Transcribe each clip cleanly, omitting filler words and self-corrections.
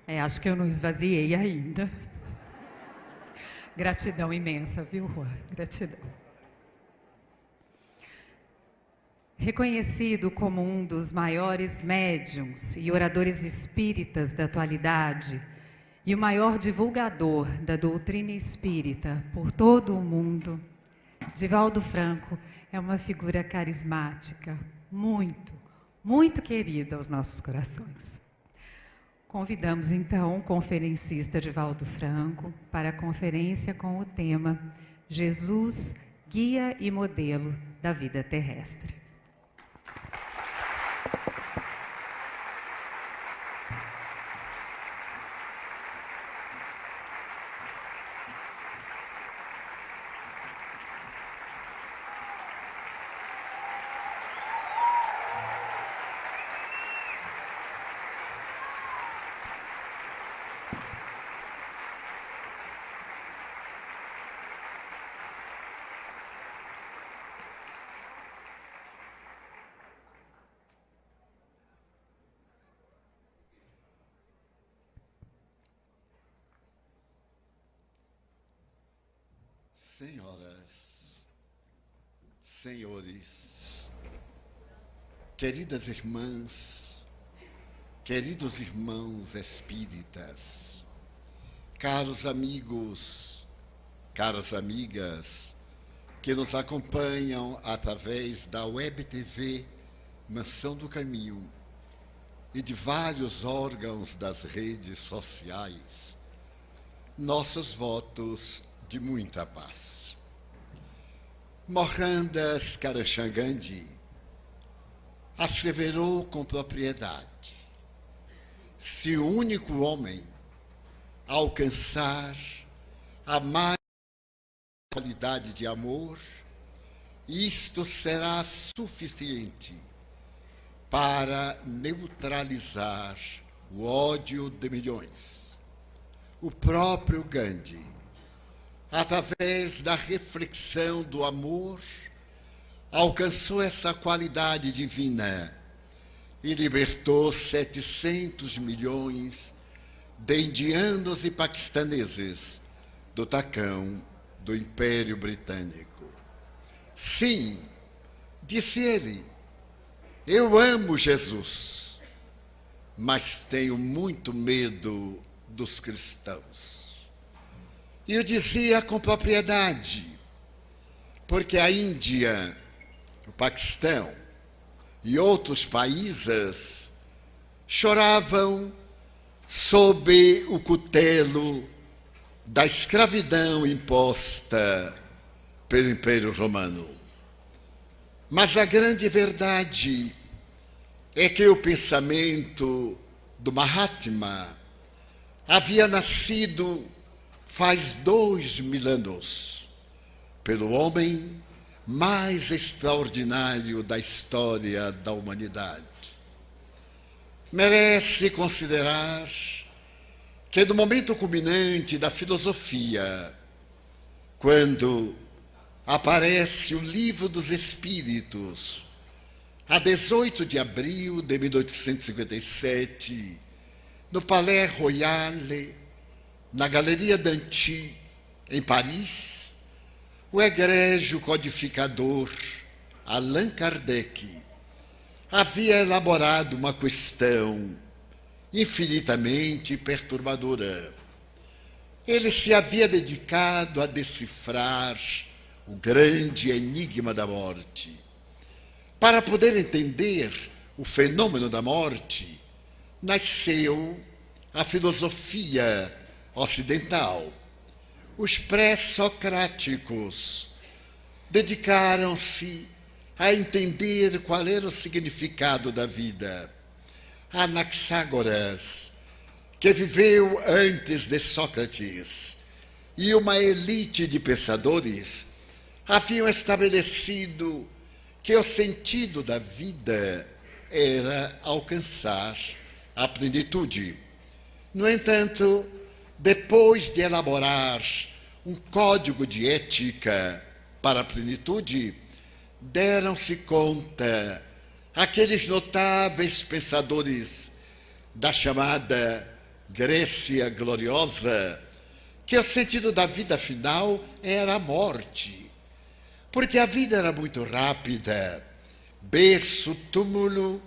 Acho que eu não esvaziei ainda. Gratidão imensa, viu, Juan? Gratidão. Reconhecido como um dos maiores médiuns e oradores espíritas da atualidade e o maior divulgador da doutrina espírita por todo o mundo, Divaldo Franco é uma figura carismática, muito querida aos nossos corações. Convidamos, então, o conferencista Divaldo Franco para a conferência com o tema Jesus, Guia e Modelo da Vida Terrestre. Senhoras, senhores, queridas irmãs, queridos irmãos espíritas, caros amigos, caras amigas, que nos acompanham através da Web TV Mansão do Caminho e de vários órgãos das redes sociais, nossos votos de muita paz. Mohandas Karachand Gandhi asseverou com propriedade: se o único homem alcançar a mais qualidade de amor, isto será suficiente para neutralizar o ódio de milhões. O próprio Gandhi, através da reflexão do amor, alcançou essa qualidade divina e libertou 700 milhões de indianos e paquistaneses do tacão do Império Britânico. Sim, disse ele, eu amo Jesus, mas tenho muito medo dos cristãos. E eu dizia com propriedade, porque a Índia, o Paquistão e outros países choravam sob o cutelo da escravidão imposta pelo Império Romano. Mas a grande verdade é que o pensamento do Mahatma havia nascido faz 2000 anos, pelo homem mais extraordinário da história da humanidade. Merece considerar que no momento culminante da filosofia, quando aparece o Livro dos Espíritos, a 18 de abril de 1857, no Palais Royal, na Galeria d'Anty, em Paris, o egrégio codificador Allan Kardec havia elaborado uma questão infinitamente perturbadora. Ele se havia dedicado a decifrar o grande enigma da morte. Para poder entender o fenômeno da morte, nasceu a filosofia ocidental. Os pré-socráticos dedicaram-se a entender qual era o significado da vida. Anaxágoras, que viveu antes de Sócrates, e uma elite de pensadores haviam estabelecido que o sentido da vida era alcançar a plenitude. No entanto, depois de elaborar um código de ética para a plenitude, deram-se conta aqueles notáveis pensadores da chamada Grécia gloriosa, que o sentido da vida final era a morte, porque a vida era muito rápida. Berço, túmulo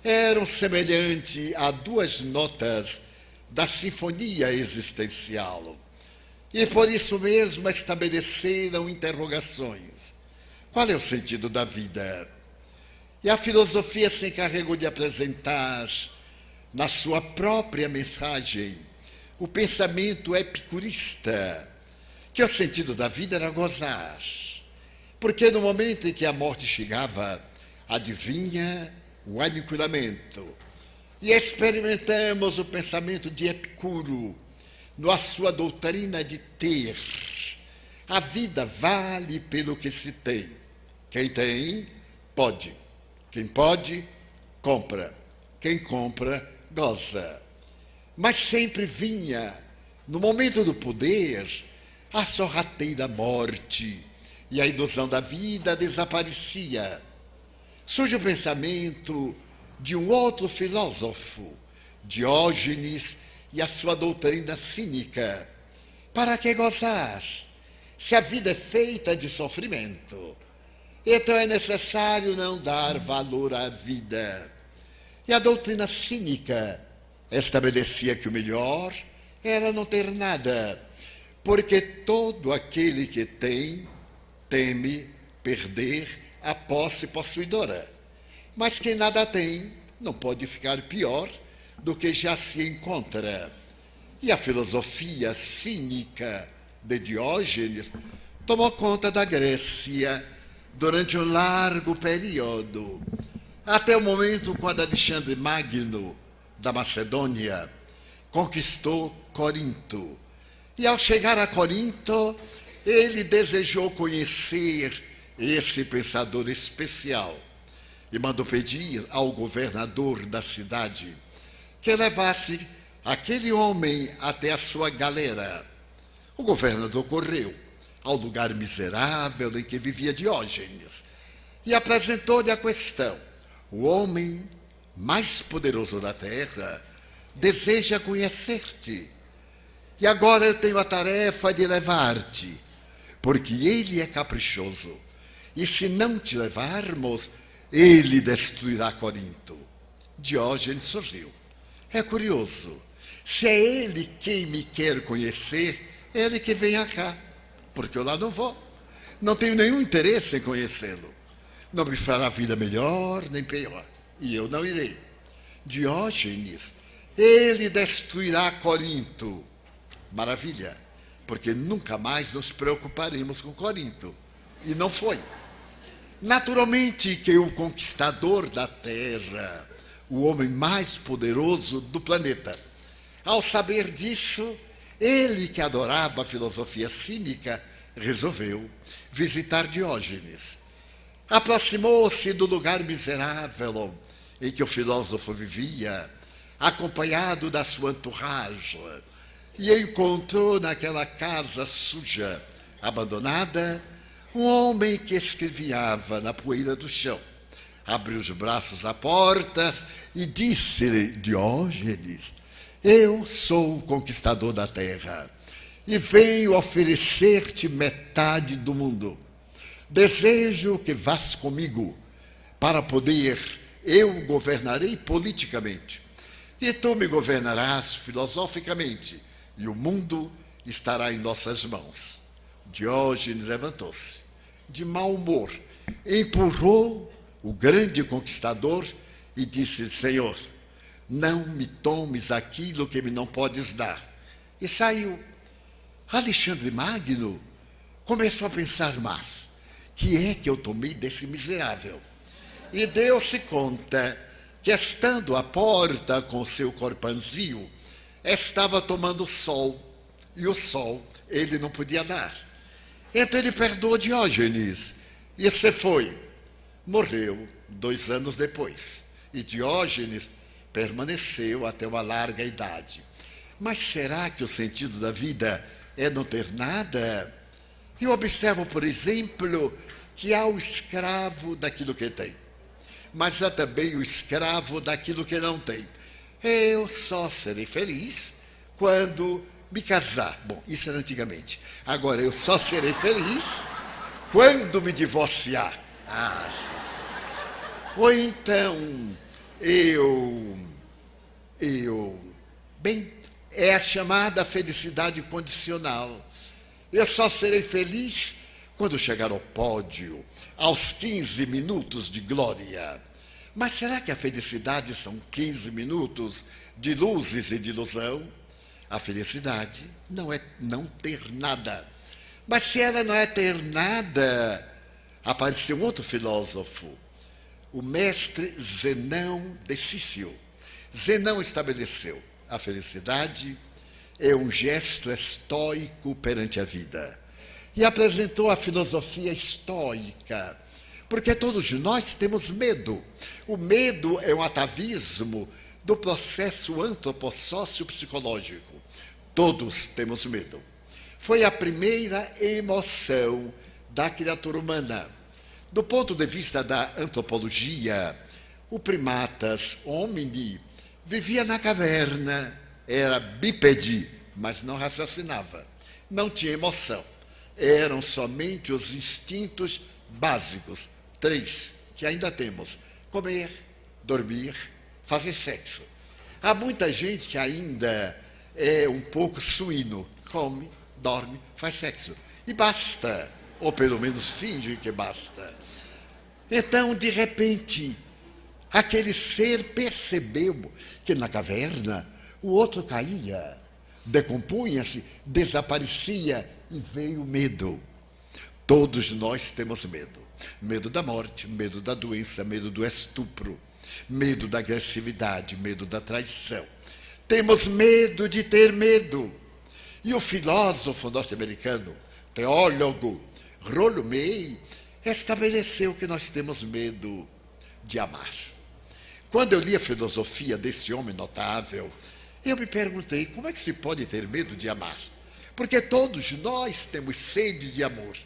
eram semelhantes a duas notas da sinfonia existencial. E por isso mesmo estabeleceram interrogações. Qual é o sentido da vida? E a filosofia se encarregou de apresentar, na sua própria mensagem, o pensamento epicurista, que o sentido da vida era gozar. Porque no momento em que a morte chegava, adivinha o aniquilamento. E experimentamos o pensamento de Epicuro, na sua doutrina de ter. A vida vale pelo que se tem. Quem tem, pode. Quem pode, compra. Quem compra, goza. Mas sempre vinha, no momento do poder, a sorrateira morte, e a ilusão da vida desaparecia. Surge o pensamento de um outro filósofo, Diógenes, e a sua doutrina cínica. Para que gozar, se a vida é feita de sofrimento? Então é necessário não dar valor à vida. E a doutrina cínica estabelecia que o melhor era não ter nada, porque todo aquele que tem, teme perder a posse possuidora. Mas quem nada tem, não pode ficar pior do que já se encontra. E a filosofia cínica de Diógenes tomou conta da Grécia durante um largo período, até o momento quando Alexandre Magno, da Macedônia, conquistou Corinto. E ao chegar a Corinto, ele desejou conhecer esse pensador especial e mandou pedir ao governador da cidade que levasse aquele homem até a sua galera. O governador correu ao lugar miserável em que vivia Diógenes e apresentou-lhe a questão. O homem mais poderoso da terra deseja conhecer-te. E agora eu tenho a tarefa de levar-te, porque ele é caprichoso. E se não te levarmos, ele destruirá Corinto. Diógenes sorriu. É curioso. Se é ele quem me quer conhecer, é ele que venha cá, porque eu lá não vou. Não tenho nenhum interesse em conhecê-lo. Não me fará a vida melhor nem pior. E eu não irei. Diógenes, ele destruirá Corinto. Maravilha, porque nunca mais nos preocuparemos com Corinto. E não foi. Naturalmente que o conquistador da terra, o homem mais poderoso do planeta, ao saber disso, ele que adorava a filosofia cínica, resolveu visitar Diógenes. Aproximou-se do lugar miserável em que o filósofo vivia, acompanhado da sua entourage, e encontrou naquela casa suja, abandonada, um homem que escreviava na poeira do chão. Abriu os braços à porta e disse-lhe: Diógenes, eu sou o conquistador da terra e venho oferecer-te metade do mundo. Desejo que vás comigo para poder, eu governarei politicamente e tu me governarás filosoficamente e o mundo estará em nossas mãos. Diógenes levantou-se, de mau humor, empurrou o grande conquistador e disse: Senhor, não me tomes aquilo que me não podes dar. E saiu. Alexandre Magno começou a pensar, mas que é que eu tomei desse miserável? E deu-se conta que, estando à porta com seu corpanzil, estava tomando sol, e o sol ele não podia dar. Então ele perdoou Diógenes, e se foi. Morreu 2 anos depois, e Diógenes permaneceu até uma larga idade. Mas será que o sentido da vida é não ter nada? Eu observo, por exemplo, que há o escravo daquilo que tem, mas há também o escravo daquilo que não tem. Eu só serei feliz quando me casar. Bom, isso era antigamente. Agora, eu só serei feliz quando me divorciar. Ah, sim, sim. Ou então, bem, é a chamada felicidade condicional. Eu só serei feliz quando chegar ao pódio, aos 15 minutos de glória. Mas será que a felicidade são 15 minutos de luzes e de ilusão? A felicidade não é não ter nada. Mas se ela não é ter nada, apareceu um outro filósofo, o mestre Zenão de Cício. Zenão estabeleceu: a felicidade é um gesto estoico perante a vida. E apresentou a filosofia estoica, porque todos nós temos medo. O medo é um atavismo do processo antropossócio-psicológico. Todos temos medo. Foi a primeira emoção da criatura humana. Do ponto de vista da antropologia, o primatas homini vivia na caverna, era bípede, mas não raciocinava, não tinha emoção. Eram somente os instintos básicos, 3, que ainda temos: comer, dormir, fazer sexo. Há muita gente que ainda é um pouco suíno, come, dorme, faz sexo, e basta, ou pelo menos finge que basta. Então, de repente, aquele ser percebeu que na caverna o outro caía, decompunha-se, desaparecia, e veio o medo. Todos nós temos medo. Medo da morte, medo da doença, medo do estupro, medo da agressividade, medo da traição. Temos medo de ter medo. E o filósofo norte-americano, teólogo, Rollo May, estabeleceu que nós temos medo de amar. Quando eu li a filosofia desse homem notável, eu me perguntei: como é que se pode ter medo de amar? Porque todos nós temos sede de amor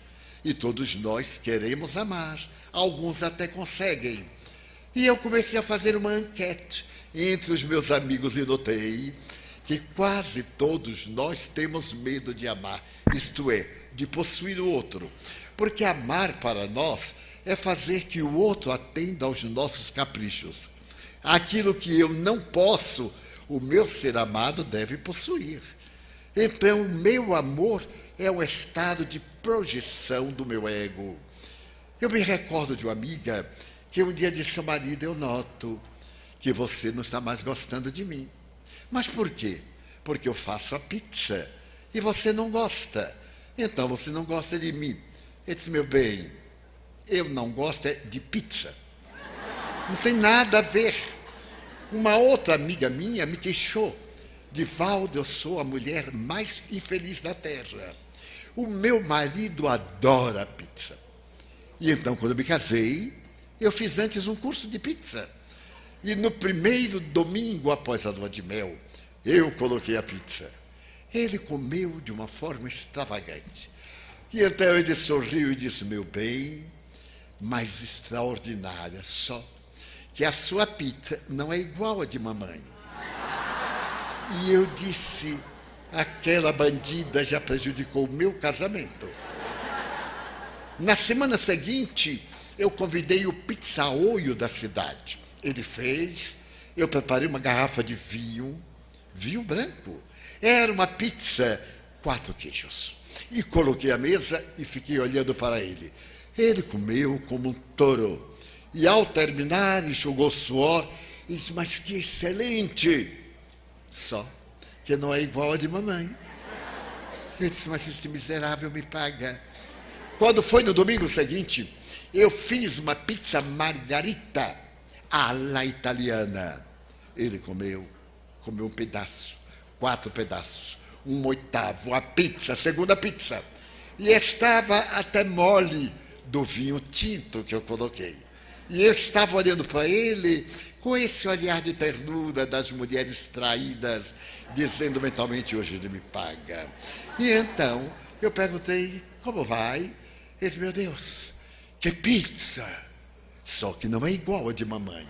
e todos nós queremos amar. Alguns até conseguem. E eu comecei a fazer uma enquete entre os meus amigos e notei que quase todos nós temos medo de amar, isto é, de possuir o outro. Porque amar para nós é fazer que o outro atenda aos nossos caprichos. Aquilo que eu não posso, o meu ser amado deve possuir. Então, o meu amor é um estado de projeção do meu ego. Eu me recordo de uma amiga que um dia disse ao marido: eu noto que você não está mais gostando de mim. Mas por quê? Porque eu faço a pizza e você não gosta. Então, você não gosta de mim. Ele disse: meu bem, eu não gosto é de pizza. Não tem nada a ver. Uma outra amiga minha me queixou: Divaldo, eu sou a mulher mais infeliz da terra. O meu marido adora pizza. E então, quando eu me casei, eu fiz antes um curso de pizza. E no primeiro domingo após a lua de mel, eu coloquei a pizza. Ele comeu de uma forma extravagante. E então ele sorriu e disse: meu bem, mas extraordinária, só que a sua pizza não é igual a de mamãe. E eu disse: aquela bandida já prejudicou o meu casamento. Na semana seguinte, eu convidei o pizzaoio da cidade. Ele fez, eu preparei uma garrafa de vinho branco. Era uma pizza, 4 queijos. E coloquei à mesa e fiquei olhando para ele. Ele comeu como um touro. E ao terminar, enxugou suor e disse: mas que excelente! Só que não é igual a de mamãe. Eu disse: mas este miserável me paga. Quando foi no domingo seguinte, eu fiz uma pizza margarita alla italiana. Ele comeu um pedaço, 4 pedaços, 1/8, a pizza, a segunda pizza. E estava até mole do vinho tinto que eu coloquei. E eu estava olhando para ele com esse olhar de ternura das mulheres traídas, dizendo mentalmente: hoje ele me paga. E então eu perguntei: como vai? Ele disse: meu Deus, que pizza! Só que não é igual a de mamãe.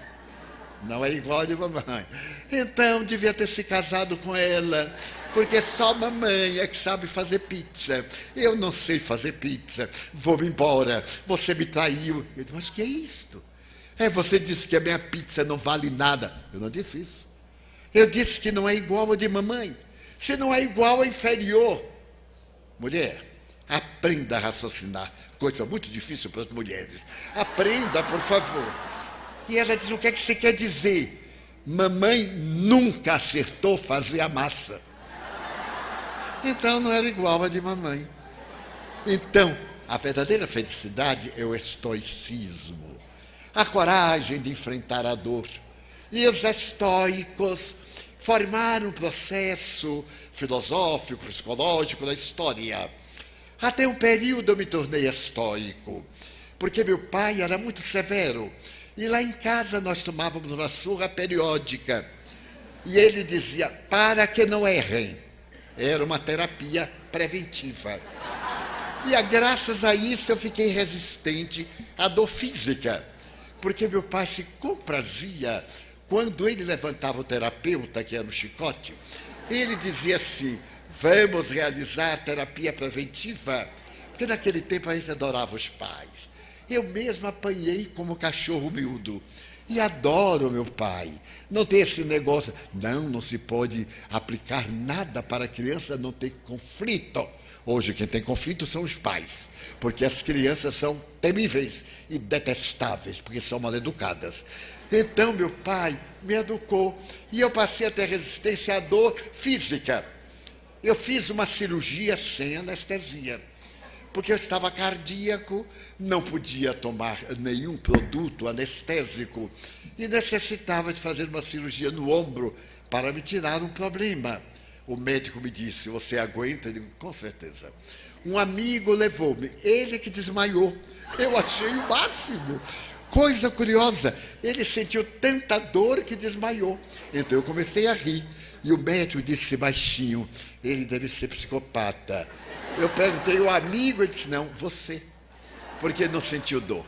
Não é igual a de mamãe. Então devia ter se casado com ela. porque só mamãe é que sabe fazer pizza. Eu não sei fazer pizza, vou-me embora, você me traiu. Eu digo, mas o que é isto? Você disse que a minha pizza não vale nada. Eu não disse isso. Eu disse que não é igual a de mamãe. Se não é igual, é inferior. Mulher, aprenda a raciocinar. Coisa muito difícil para as mulheres. Aprenda, por favor. E ela diz, o que é que você quer dizer? Mamãe nunca acertou fazer a massa. Então não era igual a de mamãe. Então, a verdadeira felicidade é o estoicismo. A coragem de enfrentar a dor. E os estoicos formaram um processo filosófico, psicológico da história. Até um período eu me tornei estoico, porque meu pai era muito severo. E lá em casa nós tomávamos uma surra periódica. E ele dizia, para que não errem. Era uma terapia preventiva. E graças a isso eu fiquei resistente à dor física. Porque meu pai se comprazia quando ele levantava o terapeuta, que era o chicote. Ele dizia assim, vamos realizar terapia preventiva. Porque naquele tempo a gente adorava os pais. Eu mesmo apanhei como cachorro miúdo. E adoro meu pai. Não tem esse negócio, não se pode aplicar nada para a criança não ter conflito. Hoje quem tem conflito são os pais, porque as crianças são temíveis e detestáveis, porque são mal educadas. Então meu pai me educou e eu passei a ter resistência à dor física. Eu fiz uma cirurgia sem anestesia, porque eu estava cardíaco, não podia tomar nenhum produto anestésico e necessitava de fazer uma cirurgia no ombro para me tirar um problema. O médico me disse, você aguenta? Eu digo, com certeza. Um amigo levou-me, ele que desmaiou. Eu achei o máximo. Coisa curiosa, ele sentiu tanta dor que desmaiou. Então eu comecei a rir. E o médico disse baixinho, ele deve ser psicopata. Eu perguntei ao amigo, ele disse, não, você. Porque não sentiu dor.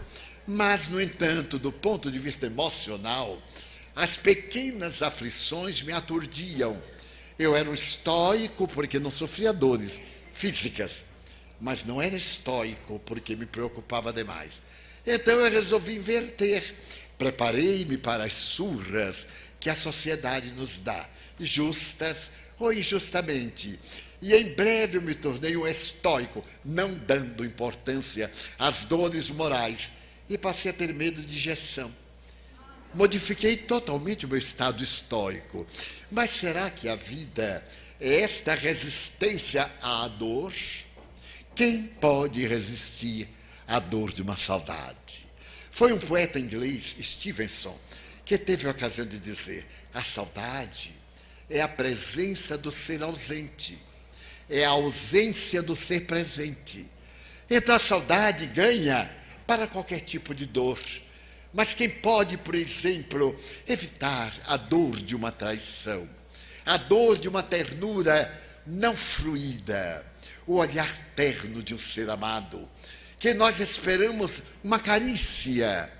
Mas, no entanto, do ponto de vista emocional, as pequenas aflições me aturdiam. Eu era um estoico porque não sofria dores físicas, mas não era estoico porque me preocupava demais. Então eu resolvi inverter. Preparei-me para as surras que a sociedade nos dá, justas ou injustamente. E em breve eu me tornei um estoico, não dando importância às dores morais. E passei a ter medo de injeção. Modifiquei totalmente o meu estado estoico. Mas será que a vida é esta resistência à dor? Quem pode resistir à dor de uma saudade? Foi um poeta inglês, Stevenson, que teve a ocasião de dizer, a saudade é a presença do ser ausente, é a ausência do ser presente. Então a saudade ganha para qualquer tipo de dor. Mas quem pode, por exemplo, evitar a dor de uma traição, a dor de uma ternura não fruída, o olhar terno de um ser amado, que nós esperamos uma carícia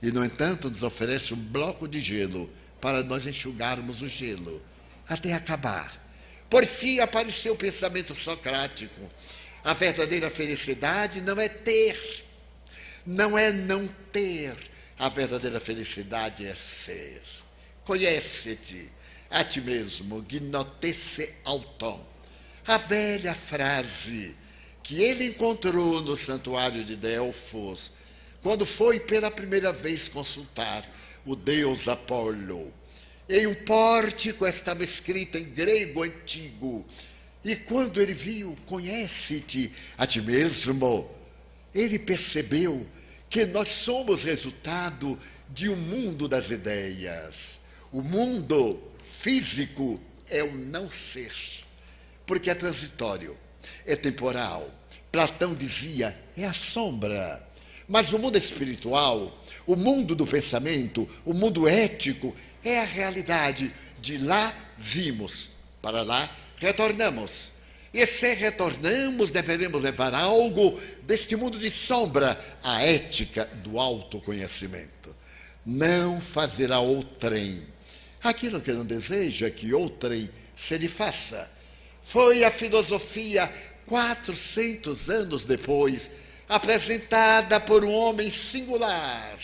e, no entanto, nos oferece um bloco de gelo para nós enxugarmos o gelo até acabar. Por fim, apareceu o pensamento socrático. A verdadeira felicidade não é ter, não é não ter. A verdadeira felicidade é ser. Conhece-te a ti mesmo, gnotesse auton. A velha frase que ele encontrou no santuário de Delfos, quando foi pela primeira vez consultar o deus Apolo. Em um pórtico estava escrita em grego antigo. E quando ele viu, conhece-te a ti mesmo, ele percebeu que nós somos resultado de um mundo das ideias. O mundo físico é o não ser, porque é transitório, é temporal. Platão dizia, é a sombra. Mas o mundo espiritual, o mundo do pensamento, o mundo ético, é a realidade. De lá vimos, para lá retornamos. E se retornamos, deveremos levar algo deste mundo de sombra, a ética do autoconhecimento. Não fazer a outrem aquilo que não deseja que outrem se lhe faça. Foi a filosofia 400 anos depois, apresentada por um homem singular,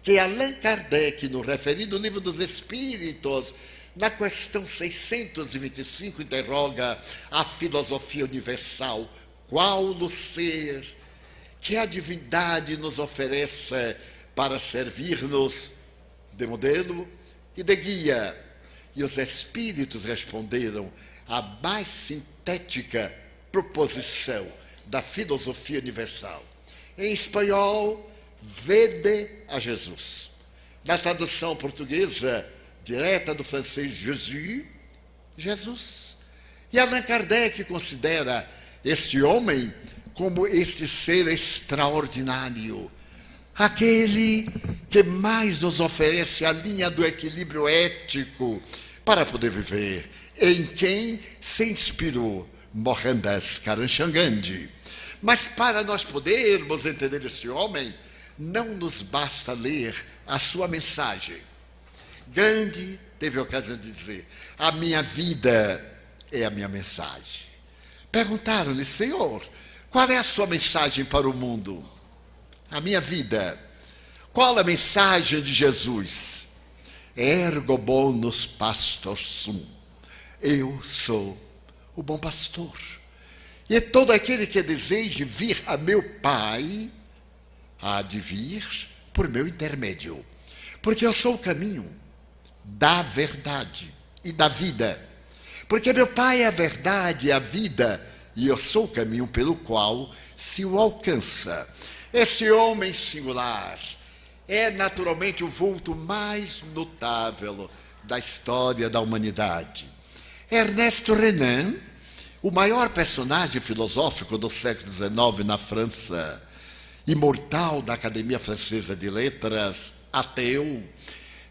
que Allan Kardec, no referido Livro dos Espíritos, na questão 625, interroga a filosofia universal: qual o ser que a divindade nos oferece para servir-nos de modelo e de guia? E os espíritos responderam: a mais sintética proposição da filosofia universal. Em espanhol, vede a Jesus. Na tradução portuguesa, direta do francês Jésus, Jesus. E Allan Kardec considera este homem como este ser extraordinário, aquele que mais nos oferece a linha do equilíbrio ético para poder viver, em quem se inspirou Mohandas Karamchand Gandhi. Mas para nós podermos entender este homem, não nos basta ler a sua mensagem. Gandhi teve a ocasião de dizer: a minha vida é a minha mensagem. Perguntaram-lhe: Senhor, qual é a sua mensagem para o mundo? A minha vida. Qual a mensagem de Jesus? Ergo bonus pastor sum. Eu sou o bom pastor. E todo aquele que deseje vir a meu Pai, há de vir por meu intermédio. Porque eu sou o caminho da verdade e da vida. Porque meu Pai é a verdade e a vida, e eu sou o caminho pelo qual se o alcança. Este homem singular é naturalmente o vulto mais notável da história da humanidade. Ernesto Renan, o maior personagem filosófico do século XIX na França, imortal da Academia Francesa de Letras, ateu,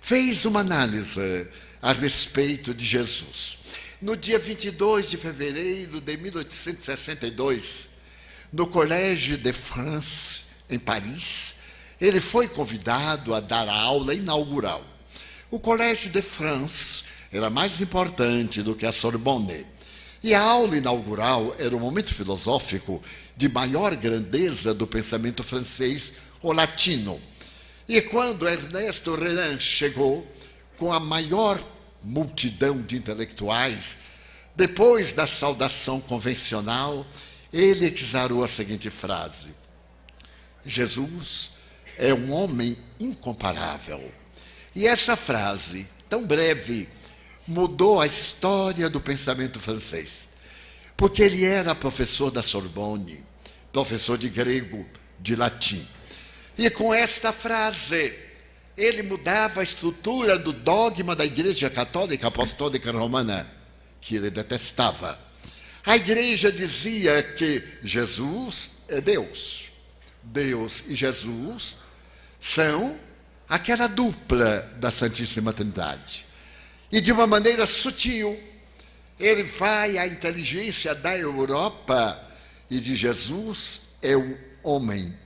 fez uma análise a respeito de Jesus. No dia 22 de fevereiro de 1862, no Collège de France, em Paris, ele foi convidado a dar a aula inaugural. O Collège de France era mais importante do que a Sorbonne. E a aula inaugural era um momento filosófico de maior grandeza do pensamento francês ou latino. E quando Ernesto Renan chegou com a maior multidão de intelectuais, depois da saudação convencional, ele exarou a seguinte frase: Jesus é um homem incomparável. E essa frase, tão breve, mudou a história do pensamento francês. Porque ele era professor da Sorbonne, professor de grego, de latim. E com esta frase, ele mudava a estrutura do dogma da Igreja Católica Apostólica Romana, que ele detestava. A Igreja dizia que Jesus é Deus. Deus e Jesus são aquela dupla da Santíssima Trindade. E de uma maneira sutil, ele vai à inteligência da Europa e de Jesus é um homem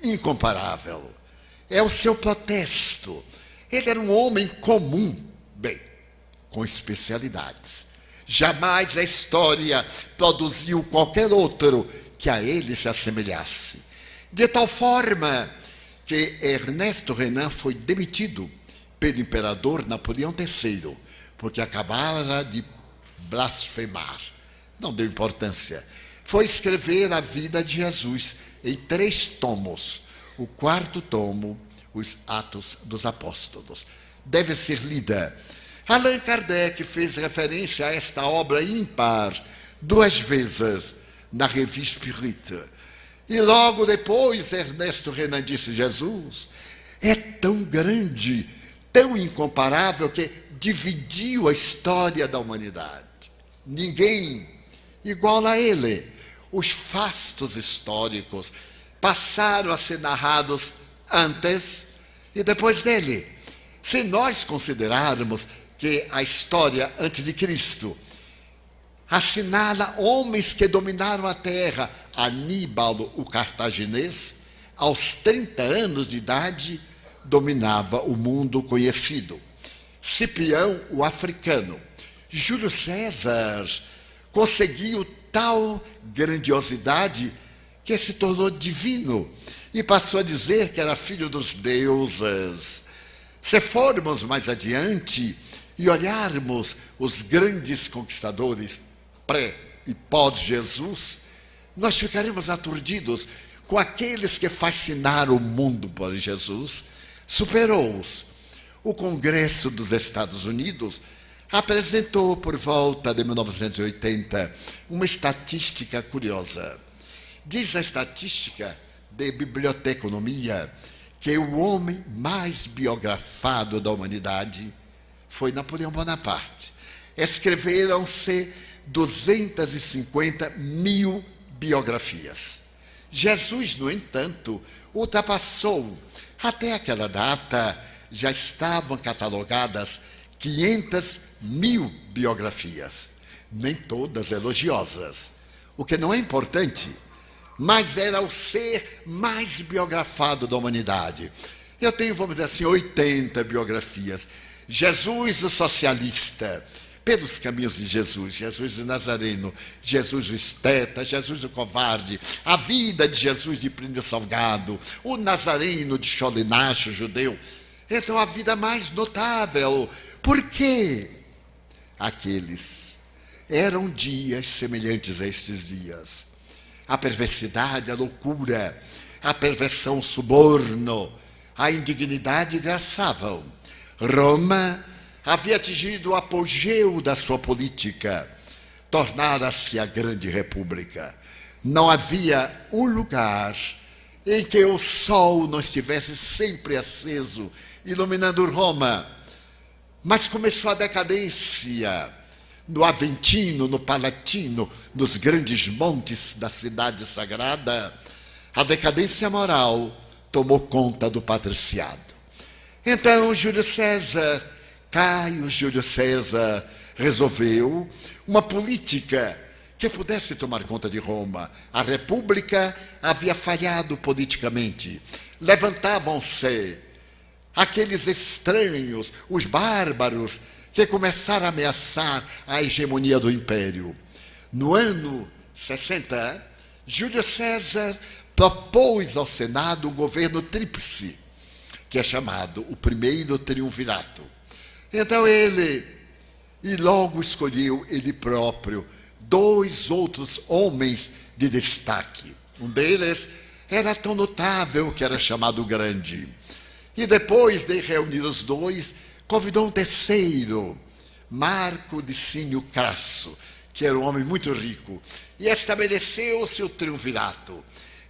incomparável. É o seu protesto. Ele era um homem comum, bem, com especialidades. Jamais a história produziu qualquer outro que a ele se assemelhasse. De tal forma que Ernesto Renan foi demitido pelo imperador Napoleão III, porque acabara de blasfemar. Não deu importância. Foi escrever a vida de Jesus em 3 tomos. O 4º tomo, os Atos dos Apóstolos. Deve ser lida. Allan Kardec fez referência a esta obra ímpar 2 vezes na Revue Spirit. E logo depois, Ernesto Renan disse: Jesus é tão grande, tão incomparável, que dividiu a história da humanidade. Ninguém igual a ele. Os fastos históricos passaram a ser narrados antes e depois dele. Se nós considerarmos que a história antes de Cristo assinala homens que dominaram a terra, Aníbal, o cartaginês, aos 30 anos de idade, dominava o mundo conhecido. Cipião, o africano. Júlio César, conseguiu tal grandiosidade que se tornou divino e passou a dizer que era filho dos deuses. Se formos mais adiante e olharmos os grandes conquistadores pré e pós-Jesus, nós ficaremos aturdidos com aqueles que fascinaram o mundo por Jesus, superou-os. O Congresso dos Estados Unidos apresentou, por volta de 1980, uma estatística curiosa. Diz a estatística de biblioteconomia que o homem mais biografado da humanidade foi Napoleão Bonaparte. Escreveram-se 250 mil biografias. Jesus, no entanto, ultrapassou. Até aquela data, já estavam catalogadas 500 mil biografias, nem todas elogiosas, o que não é importante, mas era o ser mais biografado da humanidade. Eu tenho, vamos dizer assim, 80 biografias. Jesus o socialista, pelos caminhos de Jesus, Jesus o Nazareno, Jesus o esteta, Jesus o covarde, a vida de Jesus de Plínio Salgado, o Nazareno de Cholinacho, judeu. Então, a vida mais notável. Por quê? Aqueles eram dias semelhantes a estes dias. A perversidade, a loucura, a perversão, o suborno, a indignidade graçavam. Roma havia atingido o apogeu da sua política, tornara-se a grande república. Não havia um lugar em que o sol não estivesse sempre aceso, iluminando Roma. Mas começou a decadência no Aventino, no Palatino, nos grandes montes da cidade sagrada. A decadência moral tomou conta do patriciado. Então, Caio Júlio César resolveu uma política que pudesse tomar conta de Roma. A República havia falhado politicamente. Levantavam-se aqueles estranhos, os bárbaros, que começaram a ameaçar a hegemonia do império. No ano 60, Júlio César propôs ao Senado um governo tríplice, que é chamado o primeiro triunvirato. Então ele, e logo escolheu ele próprio, 2 outros homens de destaque. Um deles era tão notável que era chamado Grande. E depois de reunir os 2, convidou um terceiro, Marco Licínio Crasso, que era um homem muito rico, e estabeleceu-se o triunvirato.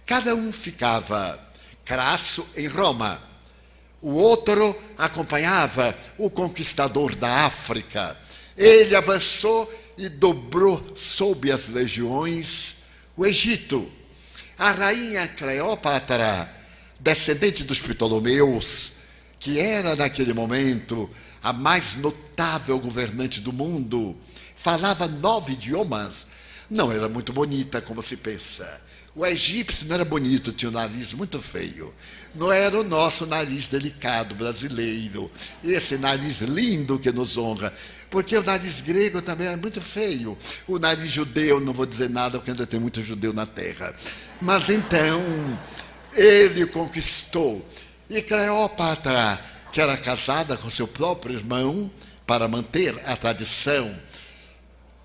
Cada um ficava, Crasso em Roma, o outro acompanhava o conquistador da África. Ele avançou e dobrou sob as legiões o Egito. A rainha Cleópatra, descendente dos Ptolomeus, que era naquele momento a mais notável governante do mundo, falava 9 idiomas, não era muito bonita como se pensa. O egípcio não era bonito, tinha um nariz muito feio. Não era o nosso nariz delicado brasileiro, esse nariz lindo que nos honra, porque o nariz grego também era muito feio. O nariz judeu, não vou dizer nada, porque ainda tem muito judeu na terra. Mas então, ele conquistou. E Cleópatra, que era casada com seu próprio irmão, para manter a tradição,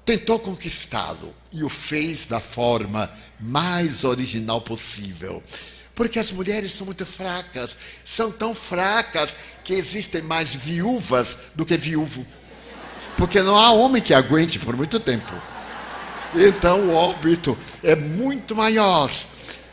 tentou conquistá-lo e o fez da forma mais original possível. Porque as mulheres são muito fracas, são tão fracas que existem mais viúvas do que viúvo. Porque não há homem que aguente por muito tempo. Então o óbito é muito maior.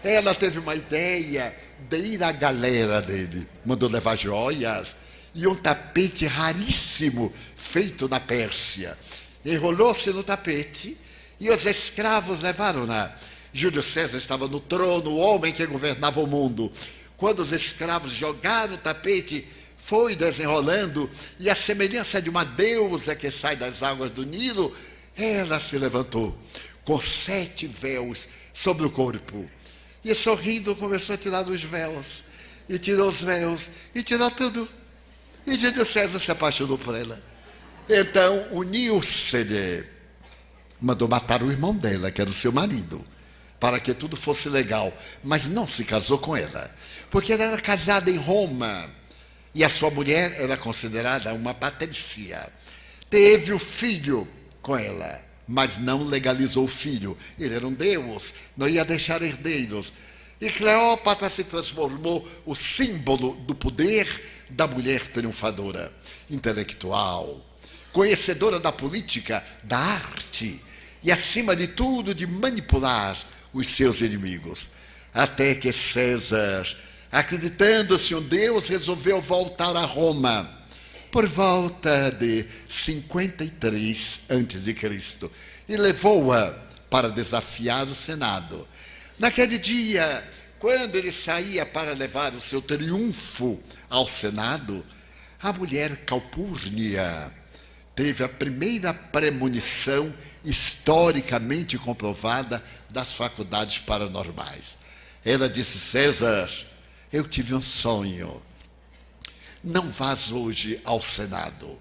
Ela teve uma ideia de ir à galera dele, mandou levar joias e um tapete raríssimo feito na Pérsia. Enrolou-se no tapete e os escravos levaram-na. Júlio César estava no trono, o homem que governava o mundo. Quando os escravos jogaram o tapete, foi desenrolando, e a semelhança de uma deusa que sai das águas do Nilo, ela se levantou com 7 véus sobre o corpo. E sorrindo começou a tirar os véus, e tirou os véus, e tirou tudo. E Júlio César se apaixonou por ela. Então uniu-se-lhe Mandou matar o irmão dela, que era o seu marido, para que tudo fosse legal. Mas não se casou com ela, porque ela era casada em Roma. E a sua mulher era considerada uma patrícia. Teve o filho com ela, mas não legalizou o filho. Ele era um deus, não ia deixar herdeiros. E Cleópatra se transformou o símbolo do poder da mulher triunfadora, intelectual, conhecedora da política, da arte e, acima de tudo, de manipular os seus inimigos. Até que César, acreditando-se um deus, resolveu voltar a Roma por volta de 53 a.C. e levou-a para desafiar o Senado. Naquele dia, quando ele saía para levar o seu triunfo ao Senado, a mulher Calpurnia teve a primeira premonição historicamente comprovada das faculdades paranormais. Ela disse: César, eu tive um sonho. Não vás hoje ao Senado.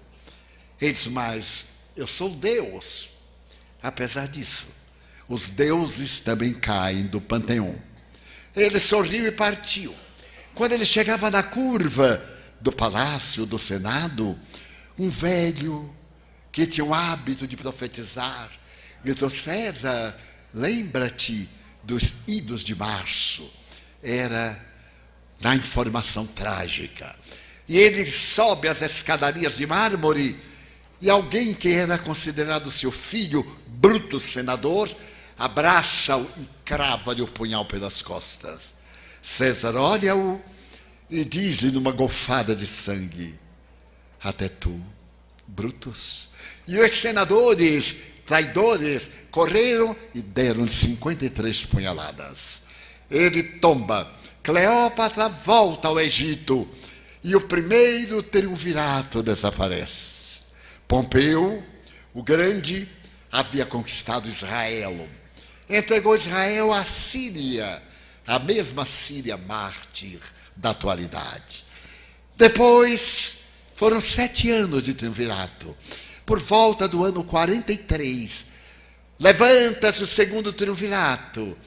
Ele disse: mas eu sou Deus. Apesar disso, os deuses também caem do panteão. Ele sorriu e partiu. Quando ele chegava na curva do palácio do Senado, um velho que tinha o hábito de profetizar gritou: César, lembra-te dos idos de março. Era na informação trágica. E ele sobe as escadarias de mármore e alguém que era considerado seu filho, Bruto senador, abraça-o e crava-lhe o punhal pelas costas. César olha-o e diz-lhe numa golfada de sangue: até tu, Brutus. E os senadores, traidores, correram e deram-lhe 53 punhaladas. Ele tomba. Cleópatra volta ao Egito e o primeiro triunvirato desaparece. Pompeu, o Grande, havia conquistado Israel. Entregou Israel à Síria, a mesma Síria mártir da atualidade. Depois, foram 7 anos de triunvirato. Por volta do ano 43, levanta-se o segundo triunvirato,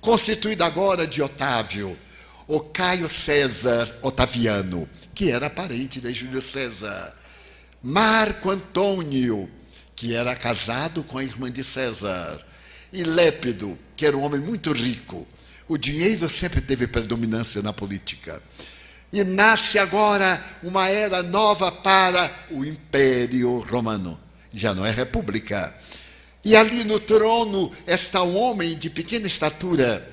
constituído agora de Otávio, o Caio César Otaviano, que era parente de Júlio César, Marco Antônio, que era casado com a irmã de César, e Lépido, que era um homem muito rico. O dinheiro sempre teve predominância na política. E nasce agora uma era nova para o Império Romano. Já não é república. E ali no trono está um homem de pequena estatura,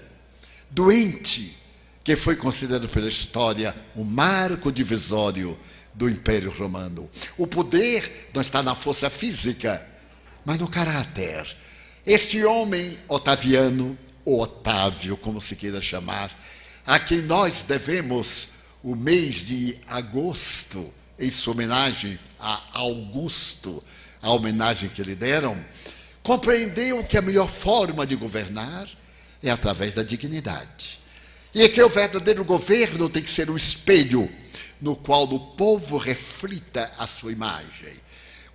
doente, que foi considerado pela história o marco divisório do Império Romano. O poder não está na força física, mas no caráter. Este homem Otaviano, ou Otávio, como se queira chamar, a quem nós devemos o mês de agosto, em sua homenagem a Augusto, a homenagem que lhe deram, compreendeu que a melhor forma de governar é através da dignidade. E que o verdadeiro governo tem que ser um espelho no qual o povo reflita a sua imagem.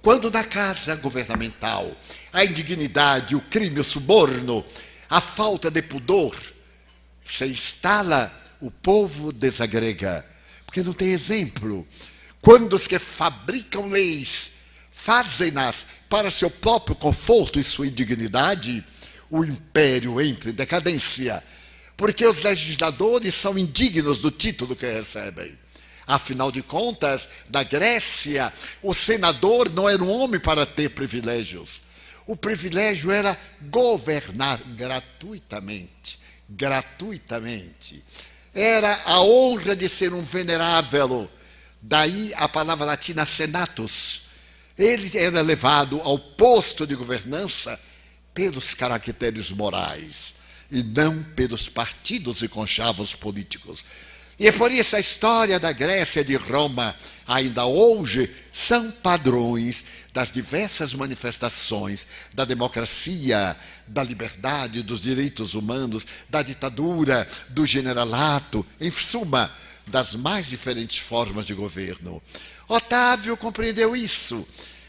Quando na casa governamental a indignidade, o crime, o suborno, a falta de pudor se instala, o povo desagrega, porque não tem exemplo. Quando os que fabricam leis fazem-nas para seu próprio conforto e sua indignidade, o império entra em decadência, porque os legisladores são indignos do título que recebem. Afinal de contas, na Grécia, o senador não era um homem para ter privilégios. O privilégio era governar gratuitamente. Gratuitamente. Era a honra de ser um venerável. Daí a palavra latina senatus. Ele era levado ao posto de governança pelos caracteres morais e não pelos partidos e conchavos políticos. E é por isso a história da Grécia e de Roma, ainda hoje, são padrões das diversas manifestações da democracia, da liberdade, dos direitos humanos, da ditadura, do generalato, em suma, das mais diferentes formas de governo. Otávio compreendeu isso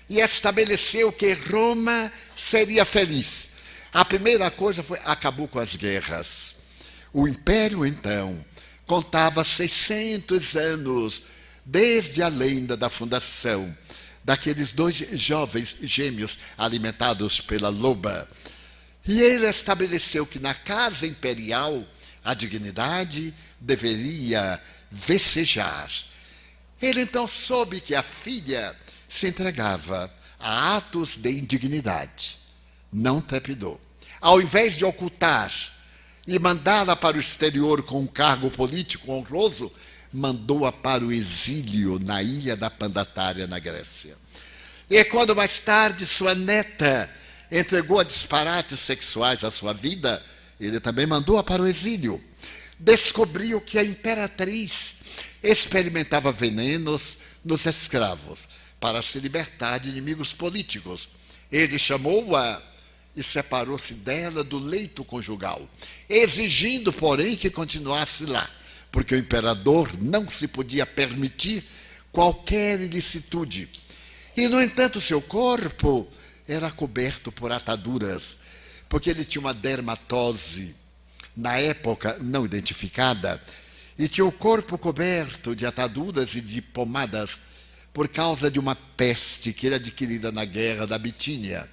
e estabeleceu que Roma seria feliz. A primeira coisa foi, acabou com as guerras. O império, então, contava 600 anos, desde a lenda da fundação, daqueles dois jovens gêmeos alimentados pela loba. E ele estabeleceu que na casa imperial a dignidade deveria vecejar. Ele então soube que a filha se entregava a atos de indignidade. Não trepidou. Ao invés de ocultar e mandá-la para o exterior com um cargo político honroso, mandou-a para o exílio na ilha da Pandatária, na Grécia. E quando mais tarde sua neta entregou a disparates sexuais a sua vida, ele também mandou-a para o exílio. Descobriu que a imperatriz experimentava venenos nos escravos para se libertar de inimigos políticos. Ele chamou-a e separou-se dela do leito conjugal, exigindo, porém, que continuasse lá, porque o imperador não se podia permitir qualquer ilicitude. E, no entanto, seu corpo era coberto por ataduras, porque ele tinha uma dermatose, na época não identificada, e tinha o corpo coberto de ataduras e de pomadas por causa de uma peste que era adquirida na guerra da Bitínia.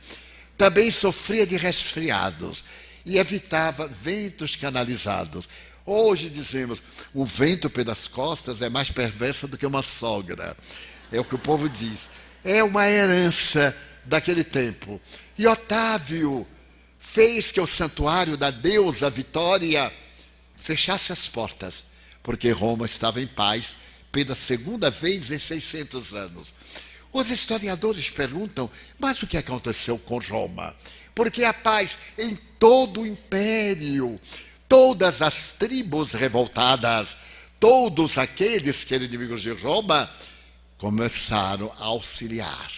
Também sofria de resfriados e evitava ventos canalizados. Hoje dizemos, o vento pelas costas é mais perversa do que uma sogra. É o que o povo diz. É uma herança daquele tempo. E Otávio fez que o santuário da deusa Vitória fechasse as portas, porque Roma estava em paz pela segunda vez em 600 anos. Os historiadores perguntam, mas o que aconteceu com Roma? Porque a paz em todo o império, todas as tribos revoltadas, todos aqueles que eram inimigos de Roma, começaram a auxiliar.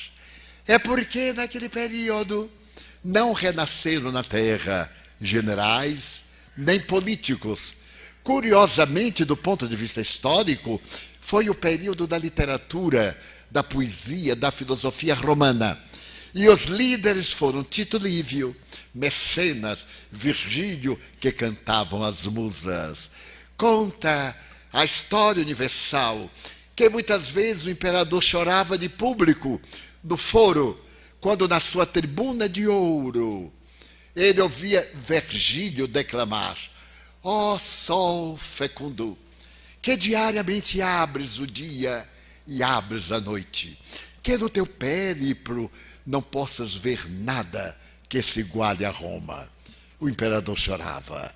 É porque naquele período não renasceram na terra generais nem políticos. Curiosamente, do ponto de vista histórico, foi o período da literatura, da poesia, da filosofia romana. E os líderes foram Tito Livio, Mecenas, Virgílio, que cantavam as musas. Conta a história universal que muitas vezes o imperador chorava de público no foro, quando na sua tribuna de ouro ele ouvia Virgílio declamar: ó sol fecundo, que diariamente abres o dia e abres a noite, que no teu périplo não possas ver nada que se iguale a Roma. O imperador chorava.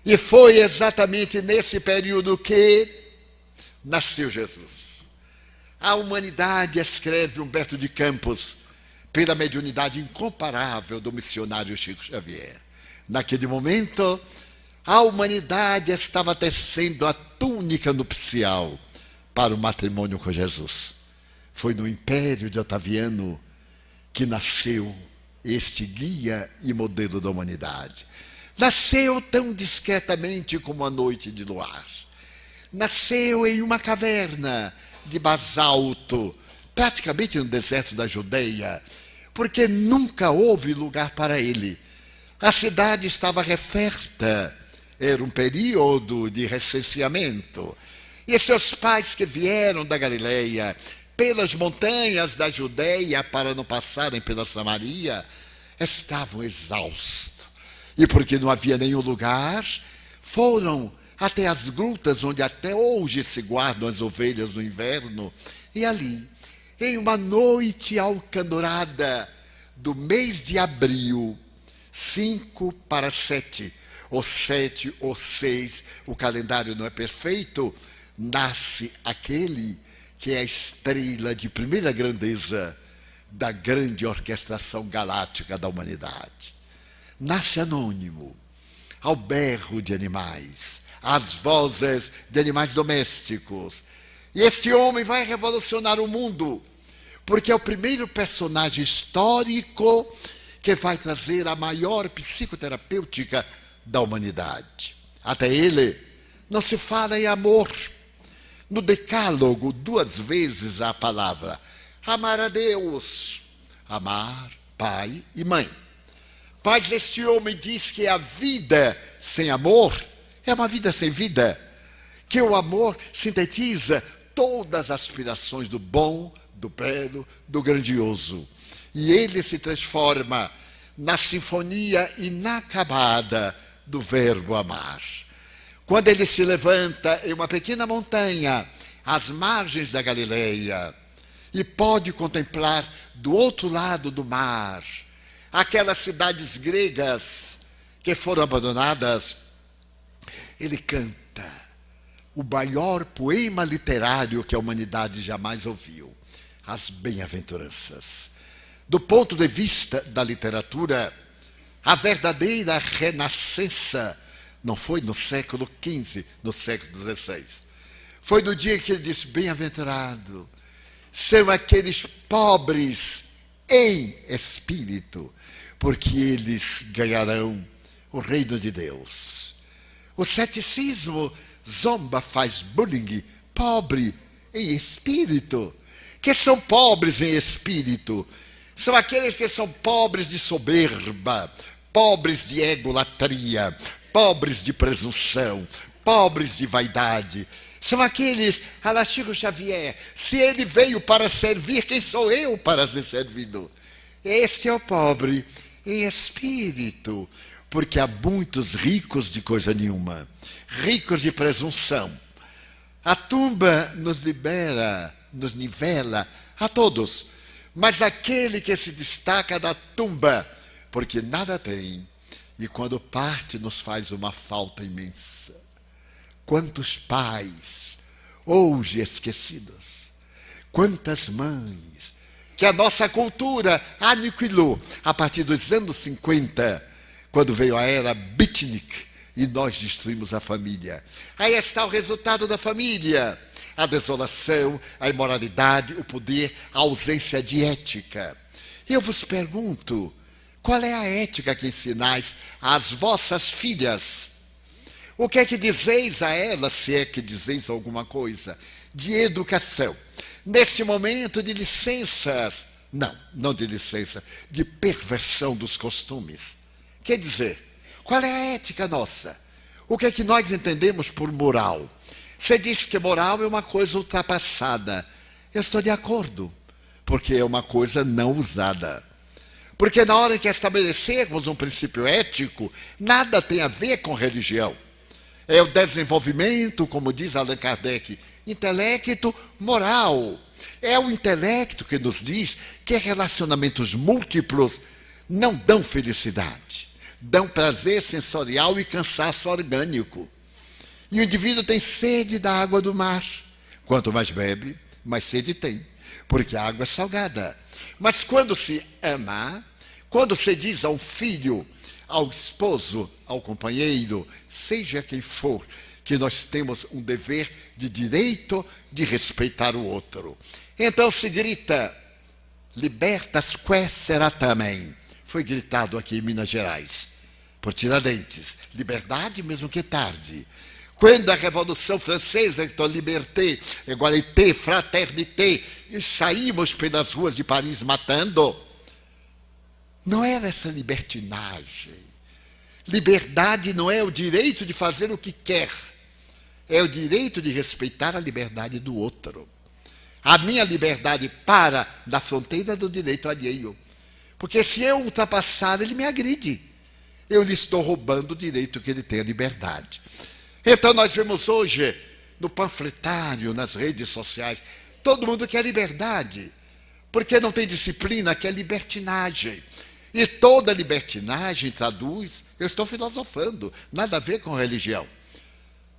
E foi exatamente nesse período que nasceu Jesus. A humanidade, escreve Humberto de Campos, pela mediunidade incomparável do missionário Chico Xavier. Naquele momento, a humanidade estava tecendo a túnica nupcial para o matrimônio com Jesus. Foi no império de Otaviano que nasceu este guia e modelo da humanidade. Nasceu tão discretamente como a noite de luar. Nasceu em uma caverna de basalto, praticamente no deserto da Judeia, porque nunca houve lugar para ele. A cidade estava referta, era um período de recenseamento. E seus pais que vieram da Galileia, pelas montanhas da Judeia, para não passarem pela Samaria, estavam exaustos. E porque não havia nenhum lugar, foram até as grutas onde até hoje se guardam as ovelhas no inverno. E ali, em uma noite alcandorada do mês de abril, 5 para 7, ou 7 ou 6, o calendário não é perfeito, nasce aquele que é a estrela de primeira grandeza da grande orquestração galáctica da humanidade. Nasce anônimo, ao berro de animais, às vozes de animais domésticos. E esse homem vai revolucionar o mundo, porque é o primeiro personagem histórico que vai trazer a maior psicoterapêutica da humanidade. Até ele não se fala em amor. No Decálogo, 2 vezes a palavra amar a Deus, amar pai e mãe. Mas este homem diz que a vida sem amor é uma vida sem vida, que o amor sintetiza todas as aspirações do bom, do belo, do grandioso. E ele se transforma na sinfonia inacabada do verbo amar. Quando ele se levanta em uma pequena montanha, às margens da Galileia, e pode contemplar do outro lado do mar aquelas cidades gregas que foram abandonadas, ele canta o maior poema literário que a humanidade jamais ouviu, as bem-aventuranças. Do ponto de vista da literatura, a verdadeira renascença não foi no século XV, no século XVI. Foi no dia que ele disse: bem-aventurado são aqueles pobres em espírito, porque eles ganharão o reino de Deus. O ceticismo zomba, faz bullying, pobre em espírito. Que são pobres em espírito? São aqueles que são pobres de soberba, pobres de egolatria, pobres de presunção, pobres de vaidade. São aqueles, a la Chico Xavier, se ele veio para servir, quem sou eu para ser servido? Esse é o pobre em espírito, porque há muitos ricos de coisa nenhuma, ricos de presunção. A tumba nos libera, nos nivela a todos, mas aquele que se destaca da tumba, porque nada tem, e quando parte nos faz uma falta imensa. Quantos pais hoje esquecidos, quantas mães que a nossa cultura aniquilou a partir dos anos 50, quando veio a era beatnik e nós destruímos a família. Aí está o resultado da família: a desolação, a imoralidade, o poder, a ausência de ética. Eu vos pergunto, qual é a ética que ensinais às vossas filhas? O que é que dizeis a elas, se é que dizeis alguma coisa, de educação? Neste momento de licenças, não de licença, de perversão dos costumes. Quer dizer, qual é a ética nossa? O que é que nós entendemos por moral? Você diz que moral é uma coisa ultrapassada. Eu estou de acordo, porque é uma coisa não usada. Porque na hora que estabelecermos um princípio ético, nada tem a ver com religião. É o desenvolvimento, como diz Allan Kardec, intelecto moral. É o intelecto que nos diz que relacionamentos múltiplos não dão felicidade, dão prazer sensorial e cansaço orgânico. E o indivíduo tem sede da água do mar. Quanto mais bebe, mais sede tem, porque a água é salgada. Mas quando se ama, quando se diz ao filho, ao esposo, ao companheiro, seja quem for, que nós temos um dever de direito de respeitar o outro. Então se grita, libertas que será também. Foi gritado aqui em Minas Gerais, por Tiradentes. Liberdade mesmo que tarde. Quando a Revolução Francesa gritou liberté, égalité, fraternité, e saímos pelas ruas de Paris matando, não era essa libertinagem. Liberdade não é o direito de fazer o que quer, é o direito de respeitar a liberdade do outro. A minha liberdade para na fronteira do direito alheio. Porque se eu ultrapassar, ele me agride. Eu lhe estou roubando o direito que ele tem à liberdade. Então nós vemos hoje, no panfletário, nas redes sociais, todo mundo quer liberdade. Porque não tem disciplina, quer libertinagem. E toda libertinagem traduz, eu estou filosofando, nada a ver com religião.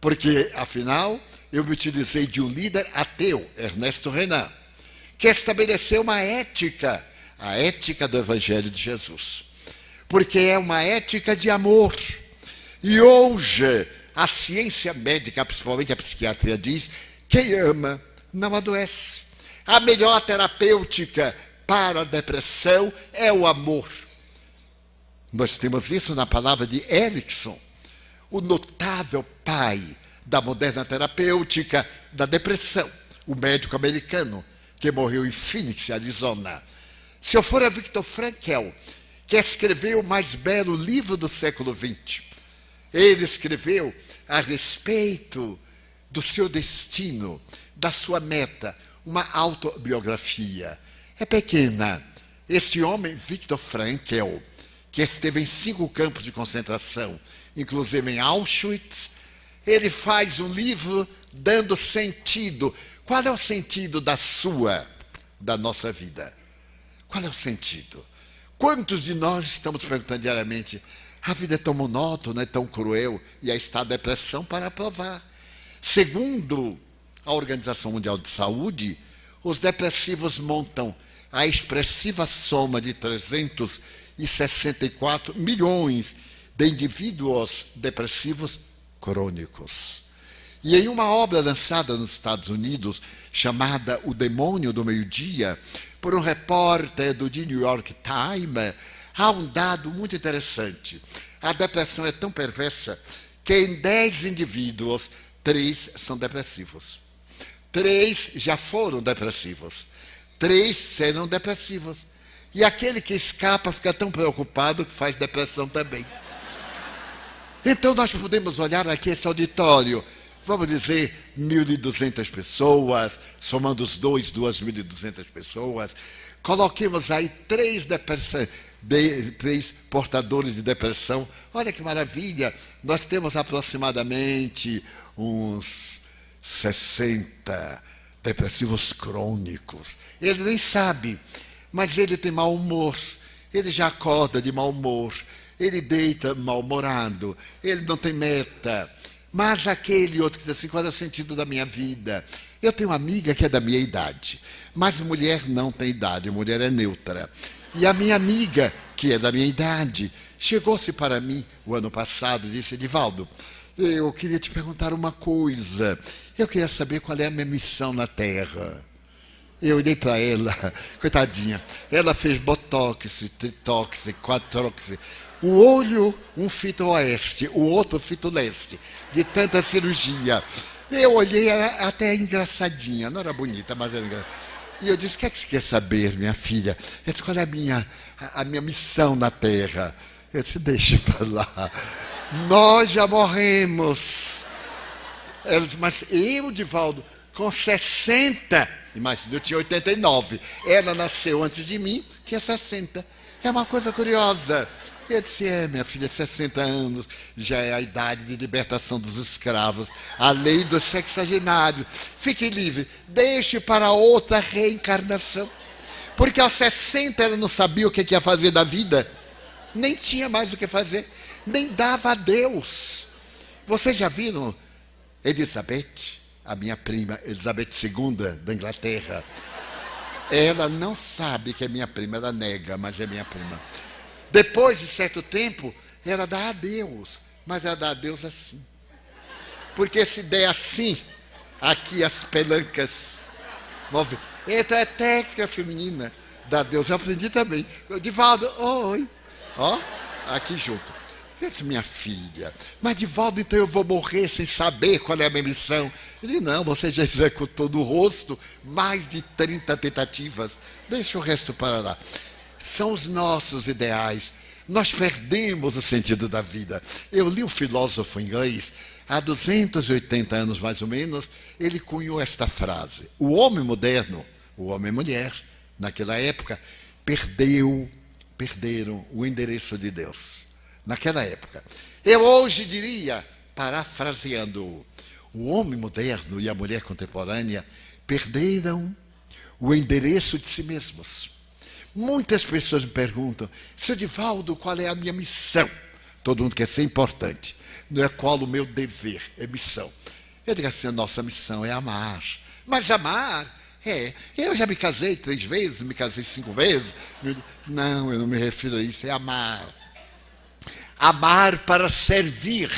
Porque, afinal, eu me utilizei de um líder ateu, Ernesto Renan, que estabeleceu uma ética, a ética do Evangelho de Jesus. Porque é uma ética de amor. E hoje, a ciência médica, principalmente a psiquiatria, diz: quem ama não adoece. A melhor terapêutica para a depressão é o amor. Nós temos isso na palavra de Erickson, o notável pai da moderna terapêutica da depressão, o médico americano que morreu em Phoenix, Arizona. Se eu for a Viktor Frankl, que escreveu o mais belo livro do século XX, ele escreveu a respeito do seu destino, da sua meta, uma autobiografia. É pequena. Este homem, Viktor Frankl, que esteve em 5 campos de concentração, inclusive em Auschwitz, ele faz um livro dando sentido. Qual é o sentido da nossa vida? Qual é o sentido? Quantos de nós estamos perguntando diariamente, a vida é tão monótona, é tão cruel, e aí está a depressão para provar. Segundo a Organização Mundial de Saúde, os depressivos montam a expressiva soma de 364 milhões de indivíduos depressivos crônicos. E em uma obra lançada nos Estados Unidos, chamada O Demônio do Meio-Dia, por um repórter do The New York Times, há um dado muito interessante. A depressão é tão perversa que em 10 indivíduos, 3 são depressivos. 3 já foram depressivos. 3 serão depressivos. E aquele que escapa fica tão preocupado que faz depressão também. Então nós podemos olhar aqui esse auditório, vamos dizer 1.200 pessoas, somando os dois, 2.200 pessoas. Coloquemos aí 3 portadores de depressão. Olha que maravilha, nós temos aproximadamente uns 60 depressivos crônicos. Ele nem sabe, mas ele tem mau humor, ele já acorda de mau humor, ele deita mal-humorado, ele não tem meta. Mas aquele outro que diz assim, qual é o sentido da minha vida? Eu tenho uma amiga que é da minha idade, mas mulher não tem idade, mulher é neutra. E a minha amiga, que é da minha idade, chegou-se para mim o ano passado e disse, Edivaldo, eu queria te perguntar uma coisa. Eu queria saber qual é a minha missão na Terra. Eu olhei para ela, coitadinha. Ela fez botox, tritox, quatrox. O olho, um fito oeste, o outro fito leste, de tanta cirurgia. Eu olhei, ela até engraçadinha, não era bonita, mas era engraçadinha. E eu disse, o que é que você quer saber, minha filha? Ela disse, qual é a minha missão na Terra? Eu disse, deixe para lá. Nós já morremos. Ela disse, mas eu, Divaldo, com 60, imagina, eu tinha 89. Ela nasceu antes de mim, tinha 60. É uma coisa curiosa. Eu disse, minha filha, 60 anos, já é a idade de libertação dos escravos, a lei dos sexagenários. Fique livre, deixe para outra reencarnação. Porque aos 60 ela não sabia o que ia fazer da vida, nem tinha mais o que fazer, nem dava a Deus. Vocês já viram Elizabeth, a minha prima, Elizabeth II, da Inglaterra? Ela não sabe que é minha prima, ela nega, mas é minha prima. Depois de certo tempo, ela dá a Deus, mas ela dá a Deus assim. Porque se der assim, aqui as pelancas, vamos ver. Então é técnica feminina da Deus. Eu aprendi também. Divaldo, oi. Ó, aqui junto. Eu disse, minha filha, mas Divaldo, então eu vou morrer sem saber qual é a minha missão? Ele, não, você já executou no rosto mais de 30 tentativas. Deixa o resto para lá. São os nossos ideais. Nós perdemos o sentido da vida. Eu li um filósofo inglês, há 280 anos mais ou menos, ele cunhou esta frase. O homem moderno, o homem e mulher, naquela época, perderam o endereço de Deus. Naquela época. Eu hoje diria, parafraseando, o homem moderno e a mulher contemporânea perderam o endereço de si mesmos. Muitas pessoas me perguntam, seu Divaldo, qual é a minha missão? Todo mundo quer ser importante. Não é qual o meu dever, é missão. Eu digo assim, a nossa missão é amar. Mas amar, eu já me casei 3 vezes, me casei 5 vezes. Não, eu não me refiro a isso, é amar. Amar para servir.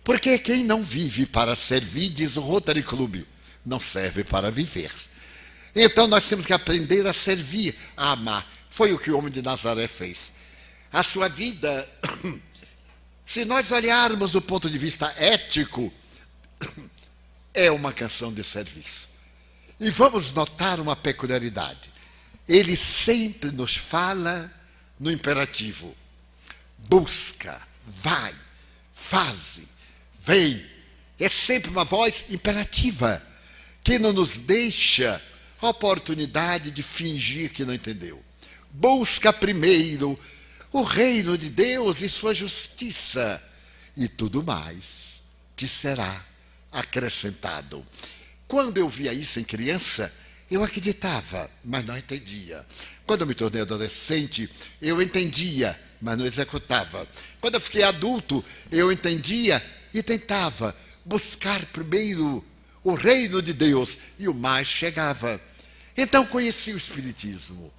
Porque quem não vive para servir, diz o Rotary Club, não serve para viver. Então nós temos que aprender a servir, a amar. Foi o que o homem de Nazaré fez. A sua vida, se nós olharmos do ponto de vista ético, é uma canção de serviço. E vamos notar uma peculiaridade. ele sempre nos fala no imperativo. Busca, vai, faze, vem. É sempre uma voz imperativa, que não nos deixa a oportunidade de fingir que não entendeu. Busca primeiro o reino de Deus e sua justiça, e tudo mais te será acrescentado. Quando eu via isso em criança, eu acreditava, mas não entendia. Quando eu me tornei adolescente, eu entendia, mas não executava. Quando eu fiquei adulto, eu entendia e tentava buscar primeiro o reino de Deus, e o mais chegava. Então conheci o Espiritismo.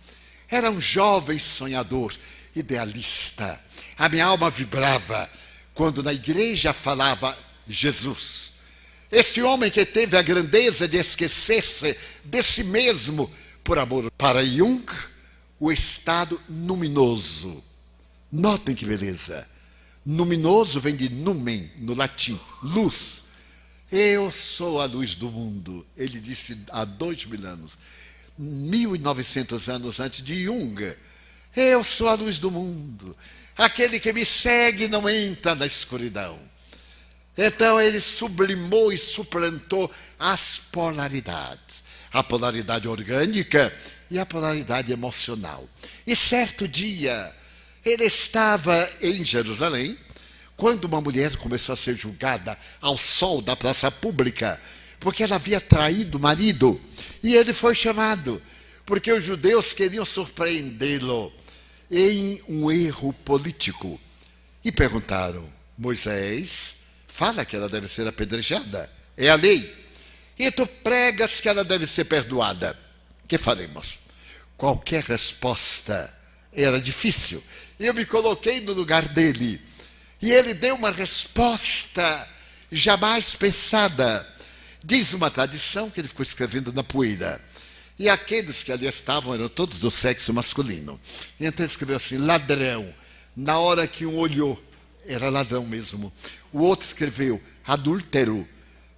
Era um jovem sonhador, idealista. A minha alma vibrava quando na igreja falava Jesus. Esse homem que teve a grandeza de esquecer-se de si mesmo por amor. Para Jung, o estado luminoso. Notem que beleza. Luminoso vem de numen, no latim, luz. Eu sou a luz do mundo. Ele disse há 2000 anos. 1900 anos antes de Jung. Eu sou a luz do mundo. Aquele que me segue não entra na escuridão. Então ele sublimou e suplantou as polaridades. A polaridade orgânica e a polaridade emocional. E certo dia, ele estava em Jerusalém, quando uma mulher começou a ser julgada ao sol da praça pública, porque ela havia traído o marido. E ele foi chamado, porque os judeus queriam surpreendê-lo em um erro político. E perguntaram: Moisés fala que ela deve ser apedrejada, é a lei. E tu pregas que ela deve ser perdoada. Que faremos? Qualquer resposta era difícil. Eu me coloquei no lugar dele. E ele deu uma resposta jamais pensada. Diz uma tradição que ele ficou escrevendo na poeira. E aqueles que ali estavam eram todos do sexo masculino. E então ele escreveu assim: ladrão. Na hora que um olhou, era ladrão mesmo. O outro escreveu adúltero.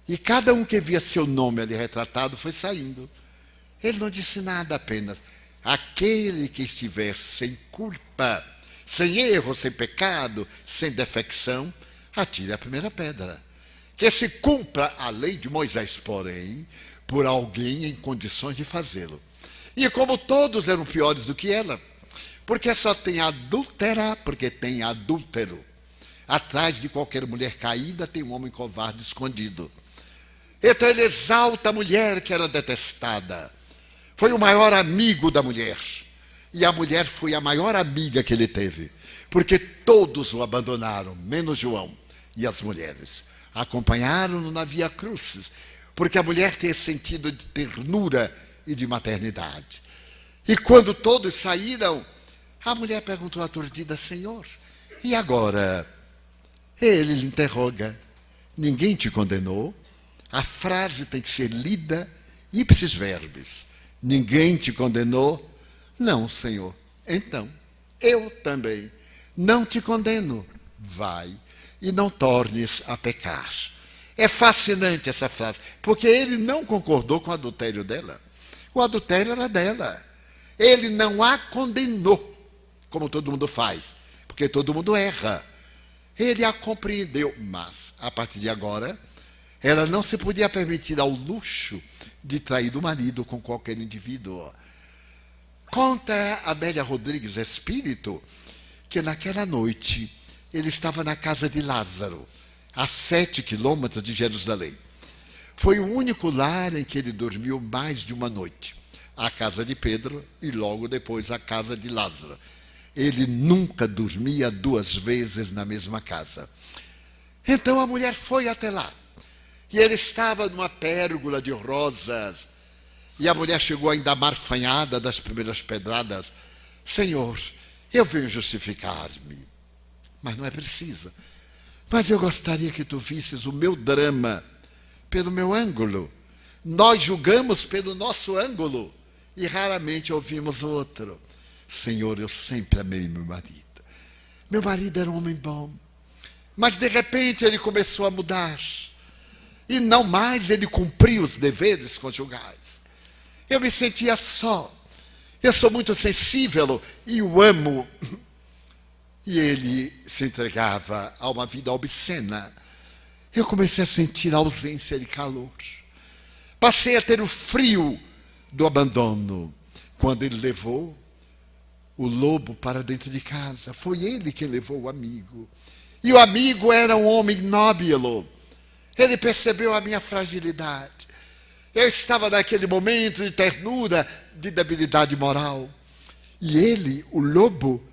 E cada um que via seu nome ali retratado foi saindo. Ele não disse nada, apenas: aquele que estiver sem culpa, sem erro, sem pecado, sem defecção, atire a primeira pedra. Que se cumpra a lei de Moisés, porém, por alguém em condições de fazê-lo. E como todos eram piores do que ela, porque só tem adúltera, porque tem adúltero. Atrás de qualquer mulher caída tem um homem covarde escondido. Então ele exalta a mulher que era detestada. Foi o maior amigo da mulher. E a mulher foi a maior amiga que ele teve. Porque todos o abandonaram, menos João e as mulheres. Acompanharam-no na Via Crucis. Porque a mulher tem esse sentido de ternura e de maternidade. E quando todos saíram, a mulher perguntou aturdida: Senhor, e agora? Ele lhe interroga: ninguém te condenou? A frase tem que ser lida ipsis verbis. Ninguém te condenou? Não, Senhor. Então, eu também não te condeno. Vai e não tornes a pecar. É fascinante essa frase, porque ele não concordou com o adultério dela. O adultério era dela. Ele não a condenou, como todo mundo faz, porque todo mundo erra. Ele a compreendeu, mas, a partir de agora, ela não se podia permitir ao luxo de trair o marido com qualquer indivíduo. Conta Amélia Rodrigues Espírito que naquela noite ele estava na casa de Lázaro, a 7 quilômetros de Jerusalém. Foi o único lar em que ele dormiu mais de uma noite. A casa de Pedro e logo depois a casa de Lázaro. Ele nunca dormia 2 vezes na mesma casa. Então a mulher foi até lá. E ele estava numa pérgola de rosas. E a mulher chegou ainda amarfanhada das primeiras pedradas. Senhor, eu venho justificar-me. Mas não é preciso. Mas eu gostaria que tu visses o meu drama pelo meu ângulo. Nós julgamos pelo nosso ângulo e raramente ouvimos o outro. Senhor, eu sempre amei meu marido. Meu marido era um homem bom. Mas de repente ele começou a mudar. E não mais ele cumpria os deveres conjugais. Eu me sentia só. Eu sou muito sensível e o amo. E ele se entregava a uma vida obscena. Eu comecei a sentir a ausência de calor. Passei a ter o frio do abandono. Quando ele levou o lobo para dentro de casa, foi ele quem levou o amigo. E o amigo era um homem nóbil. Ele percebeu a minha fragilidade. Eu estava naquele momento de ternura, de debilidade moral. E ele, o lobo,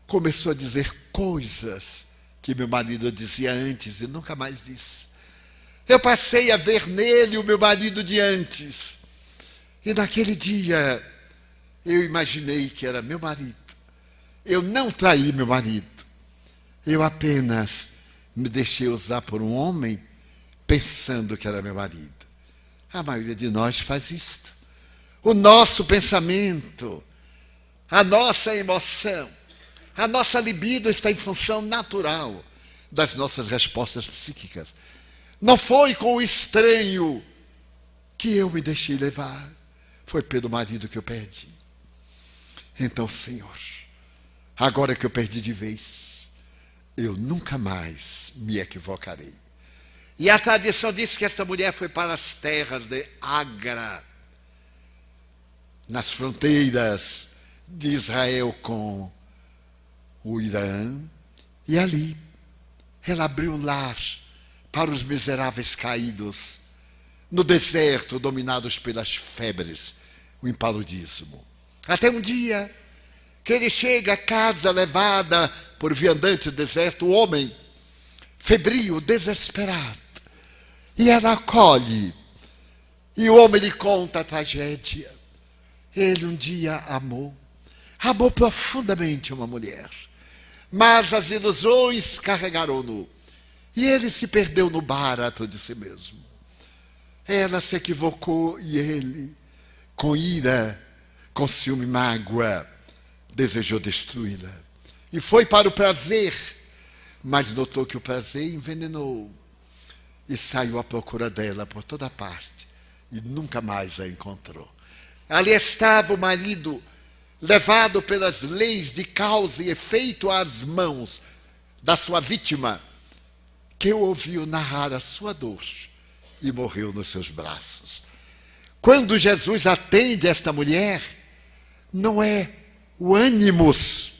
começou a dizer coisas que meu marido dizia antes e nunca mais disse. Eu passei a ver nele o meu marido de antes. E naquele dia, eu imaginei que era meu marido. Eu não traí meu marido. Eu apenas me deixei usar por um homem pensando que era meu marido. A maioria de nós faz isto. O nosso pensamento, a nossa emoção, a nossa libido está em função natural das nossas respostas psíquicas. Não foi com o estranho que eu me deixei levar. Foi pelo marido que eu perdi. Então, Senhor, agora que eu perdi de vez, eu nunca mais me equivocarei. E a tradição diz que essa mulher foi para as terras de Agra, nas fronteiras de Israel com o Irã, e ali ela abriu o lar para os miseráveis caídos no deserto, dominados pelas febres, o impaludismo. Até um dia que ele chega à casa levada por viandante do deserto, o homem febril, desesperado, e ela acolhe, e o homem lhe conta a tragédia. Ele um dia amou profundamente uma mulher, mas as ilusões carregaram-no, e ele se perdeu no barato de si mesmo. Ela se equivocou e ele, com ira, com ciúme e mágoa, desejou destruí-la. E foi para o prazer, mas notou que o prazer envenenou. E saiu à procura dela por toda parte. E nunca mais a encontrou. Ali estava o marido, levado pelas leis de causa e efeito às mãos da sua vítima, que o ouviu narrar a sua dor e morreu nos seus braços. Quando Jesus atende esta mulher, não é o ânimos,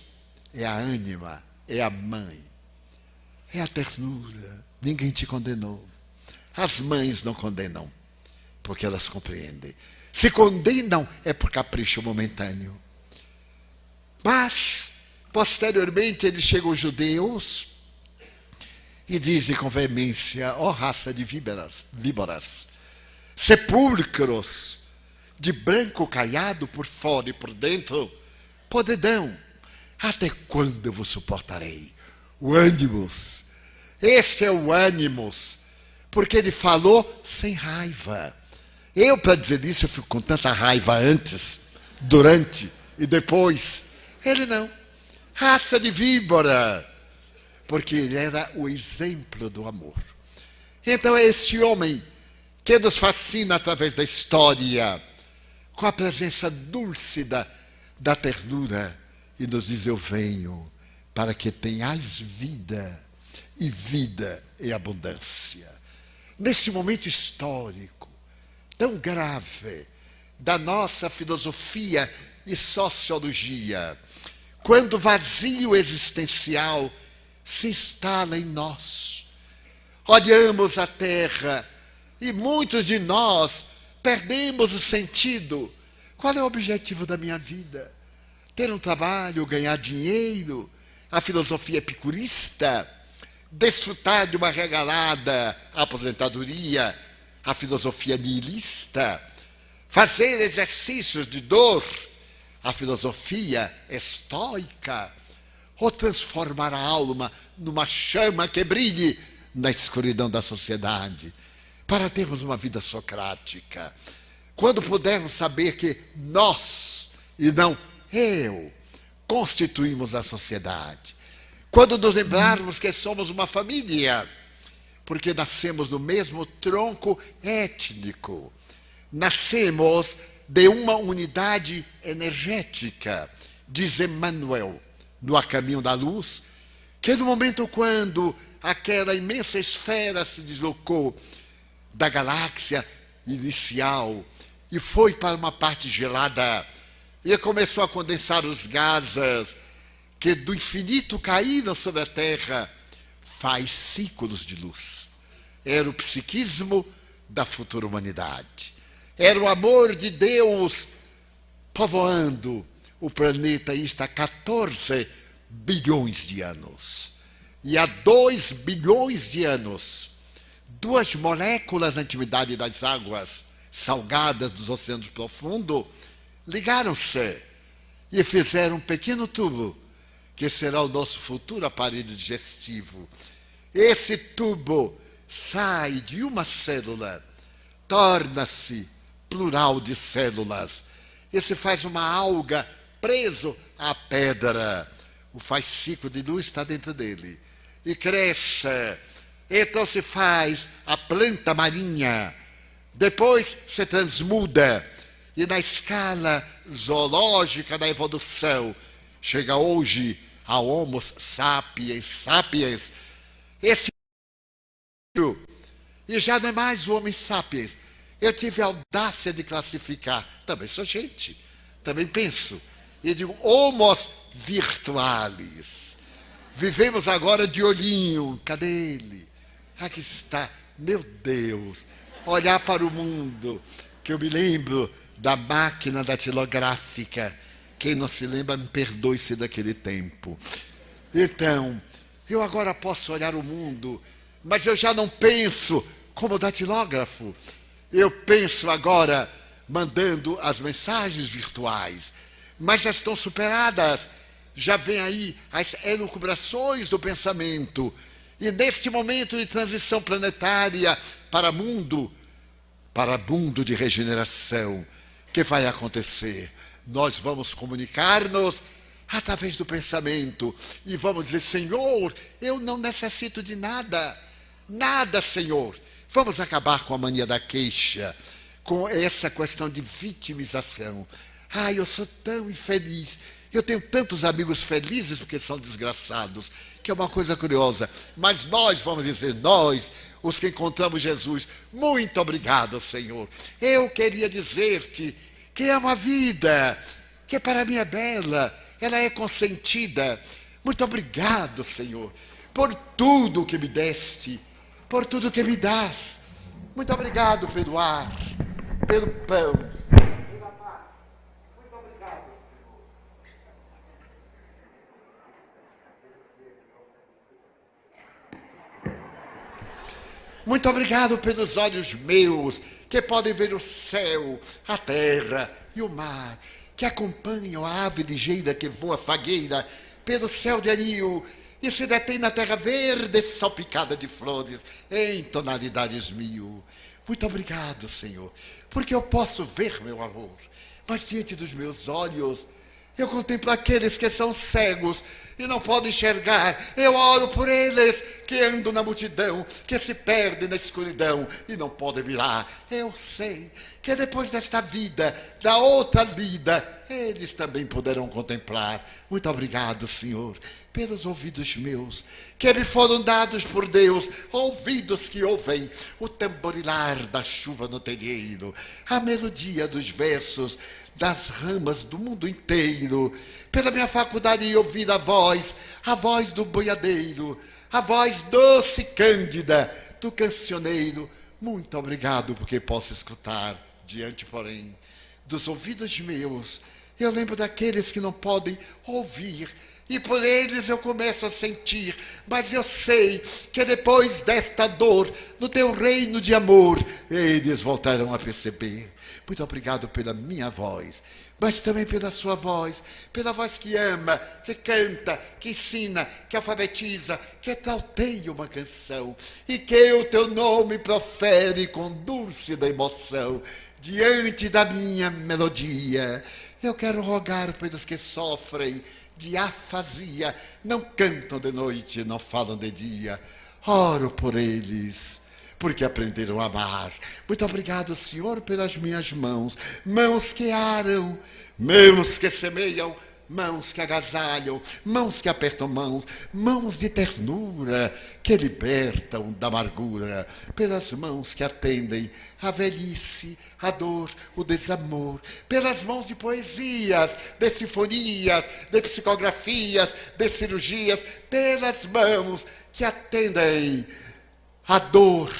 é a ânima, é a mãe, é a ternura. Ninguém te condenou. As mães não condenam, porque elas compreendem. Se condenam é por capricho momentâneo. Mas, posteriormente, eles chegam os judeus e dizem com veemência: ó raça de víboras, sepulcros de branco caiado por fora e por dentro, podridão, até quando eu vos suportarei? O ânimos, esse é o ânimos, porque ele falou sem raiva. Eu, para dizer isso, eu fico com tanta raiva antes, durante e depois. Ele não. Raça de víbora, porque ele era o exemplo do amor. Então é este homem que nos fascina através da história, com a presença dúlcida da ternura, e nos diz: eu venho para que tenhais vida, e vida em abundância. Nesse momento histórico, tão grave, da nossa filosofia e sociologia, quando o vazio existencial se instala em nós, olhamos a terra e muitos de nós perdemos o sentido. Qual é o objetivo da minha vida? Ter um trabalho, ganhar dinheiro, a filosofia epicurista, desfrutar de uma regalada aposentadoria, a filosofia nihilista, fazer exercícios de dor, a filosofia estoica, ou transformar a alma numa chama que brilhe na escuridão da sociedade, para termos uma vida socrática. Quando pudermos saber que nós, e não eu, constituímos a sociedade. Quando nos lembrarmos que somos uma família, porque nascemos do mesmo tronco étnico, nascemos de uma unidade energética. Diz Emmanuel, no A Caminho da Luz, que no momento quando aquela imensa esfera se deslocou da galáxia inicial e foi para uma parte gelada e começou a condensar os gases que do infinito caíram sobre a Terra, faz ciclos de luz. Era o psiquismo da futura humanidade. Era o amor de Deus povoando o planeta. E está há 14 bilhões de anos. E há 2 bilhões de anos, 2 moléculas na intimidade das águas salgadas dos oceanos profundos ligaram-se e fizeram um pequeno tubo que será o nosso futuro aparelho digestivo. Esse tubo sai de uma célula, torna-se plural de células. E se faz uma alga preso à pedra. O fascículo de luz está dentro dele. E cresce. Então se faz a planta marinha. Depois se transmuda. E na escala zoológica da evolução, chega hoje ao Homo sapiens sapiens. Esse e já não é mais o Homem sapiens. Eu tive a audácia de classificar. Também sou gente. Também penso. E digo, homos virtualis. Vivemos agora de olhinho. Cadê ele? Aqui está. Meu Deus. Olhar para o mundo. Que eu me lembro da máquina datilográfica. Quem não se lembra, me perdoe-se daquele tempo. Então, eu agora posso olhar o mundo, mas eu já não penso como datilógrafo. Eu penso agora mandando as mensagens virtuais, mas já estão superadas. Já vem aí as elucubrações do pensamento. E neste momento de transição planetária para mundo de regeneração, que vai acontecer? Nós vamos comunicar-nos através do pensamento e vamos dizer, Senhor, eu não necessito de nada. Nada, Senhor. Vamos acabar com a mania da queixa, com essa questão de vitimização. Eu sou tão infeliz. Eu tenho tantos amigos felizes porque são desgraçados, que é uma coisa curiosa. Mas nós vamos dizer, nós, os que encontramos Jesus, muito obrigado, Senhor. Eu queria dizer-te que é uma vida que para mim é bela, ela é consentida. Muito obrigado, Senhor, por tudo que me deste, por tudo que me dás. Muito obrigado pelo ar, pelo pão, pela paz. Muito obrigado, Senhor. Muito obrigado pelos olhos meus, que podem ver o céu, a terra e o mar, que acompanham a ave ligeira que voa fagueira pelo céu de anil e se detém na terra verde salpicada de flores em tonalidades mil. Muito obrigado, Senhor, porque eu posso ver, meu amor, mas diante dos meus olhos eu contemplo aqueles que são cegos e não podem enxergar. Eu oro por eles que andam na multidão, que se perdem na escuridão e não podem mirar. Eu sei que depois desta vida, da outra lida, eles também poderão contemplar. Muito obrigado, Senhor, pelos ouvidos meus, que me foram dados por Deus, ouvidos que ouvem o tamborilar da chuva no telheiro, a melodia dos versos das ramas do mundo inteiro, pela minha faculdade de ouvir a voz do boiadeiro, a voz doce e cândida do cancioneiro. Muito obrigado, porque posso escutar. Diante, porém, dos ouvidos meus, eu lembro daqueles que não podem ouvir, e por eles eu começo a sentir, mas eu sei que depois desta dor, no teu reino de amor, eles voltarão a perceber. Muito obrigado pela minha voz, mas também pela sua voz, pela voz que ama, que canta, que ensina, que alfabetiza, que trauteia uma canção, e que o teu nome profere com dúlcida emoção, diante da minha melodia. Eu quero rogar pelos que sofrem de afasia, não cantam de noite, não falam de dia. Oro por eles, porque aprenderam a amar. Muito obrigado, Senhor, pelas minhas mãos, mãos que aram, mãos que semeiam, mãos que agasalham, mãos que apertam mãos, mãos de ternura que libertam da amargura, pelas mãos que atendem a velhice, a dor, o desamor, pelas mãos de poesias, de sinfonias, de psicografias, de cirurgias, pelas mãos que atendem a dor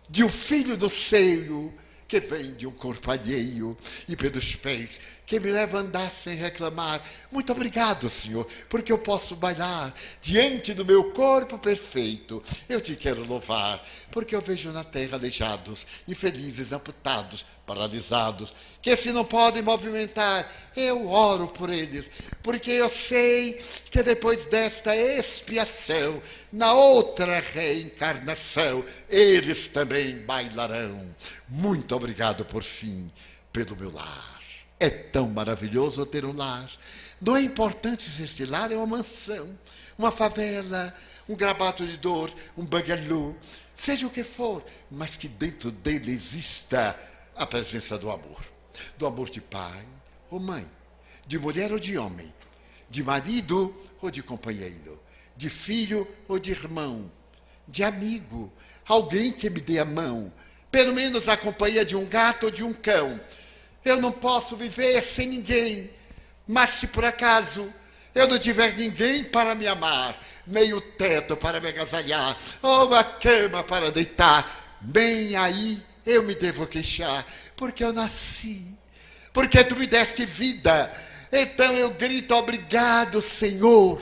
de um filho do seio que vem de um corpo alheio, e pelos pés que me levam a andar sem reclamar. Muito obrigado, Senhor, porque eu posso bailar diante do meu corpo perfeito. Eu te quero louvar, porque eu vejo na terra aleijados, infelizes, amputados, paralisados, que se não podem movimentar. Eu oro por eles, porque eu sei que depois desta expiação, na outra reencarnação, eles também bailarão. Muito obrigado, por fim, pelo meu lar. É tão maravilhoso ter um lar. Não é importante se este lar é uma mansão, uma favela, um grabato de dor, um bangalô, seja o que for, mas que dentro dele exista a presença do amor de pai ou mãe, de mulher ou de homem, de marido ou de companheiro, de filho ou de irmão, de amigo, alguém que me dê a mão, pelo menos a companhia de um gato ou de um cão. Eu não posso viver sem ninguém, mas se por acaso eu não tiver ninguém para me amar, nem o teto para me agasalhar, ou uma cama para deitar, bem aí eu me devo queixar, porque eu nasci, porque tu me deste vida. Então eu grito, obrigado, Senhor,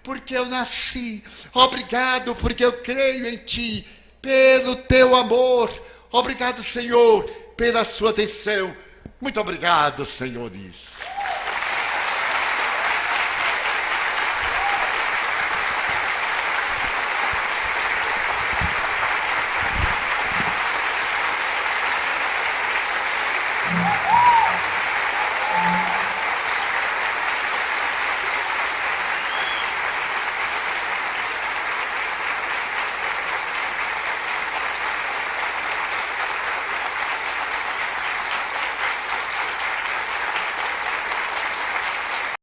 porque eu nasci, obrigado porque eu creio em ti, pelo teu amor, obrigado, Senhor, pela sua atenção. Muito obrigado, senhores.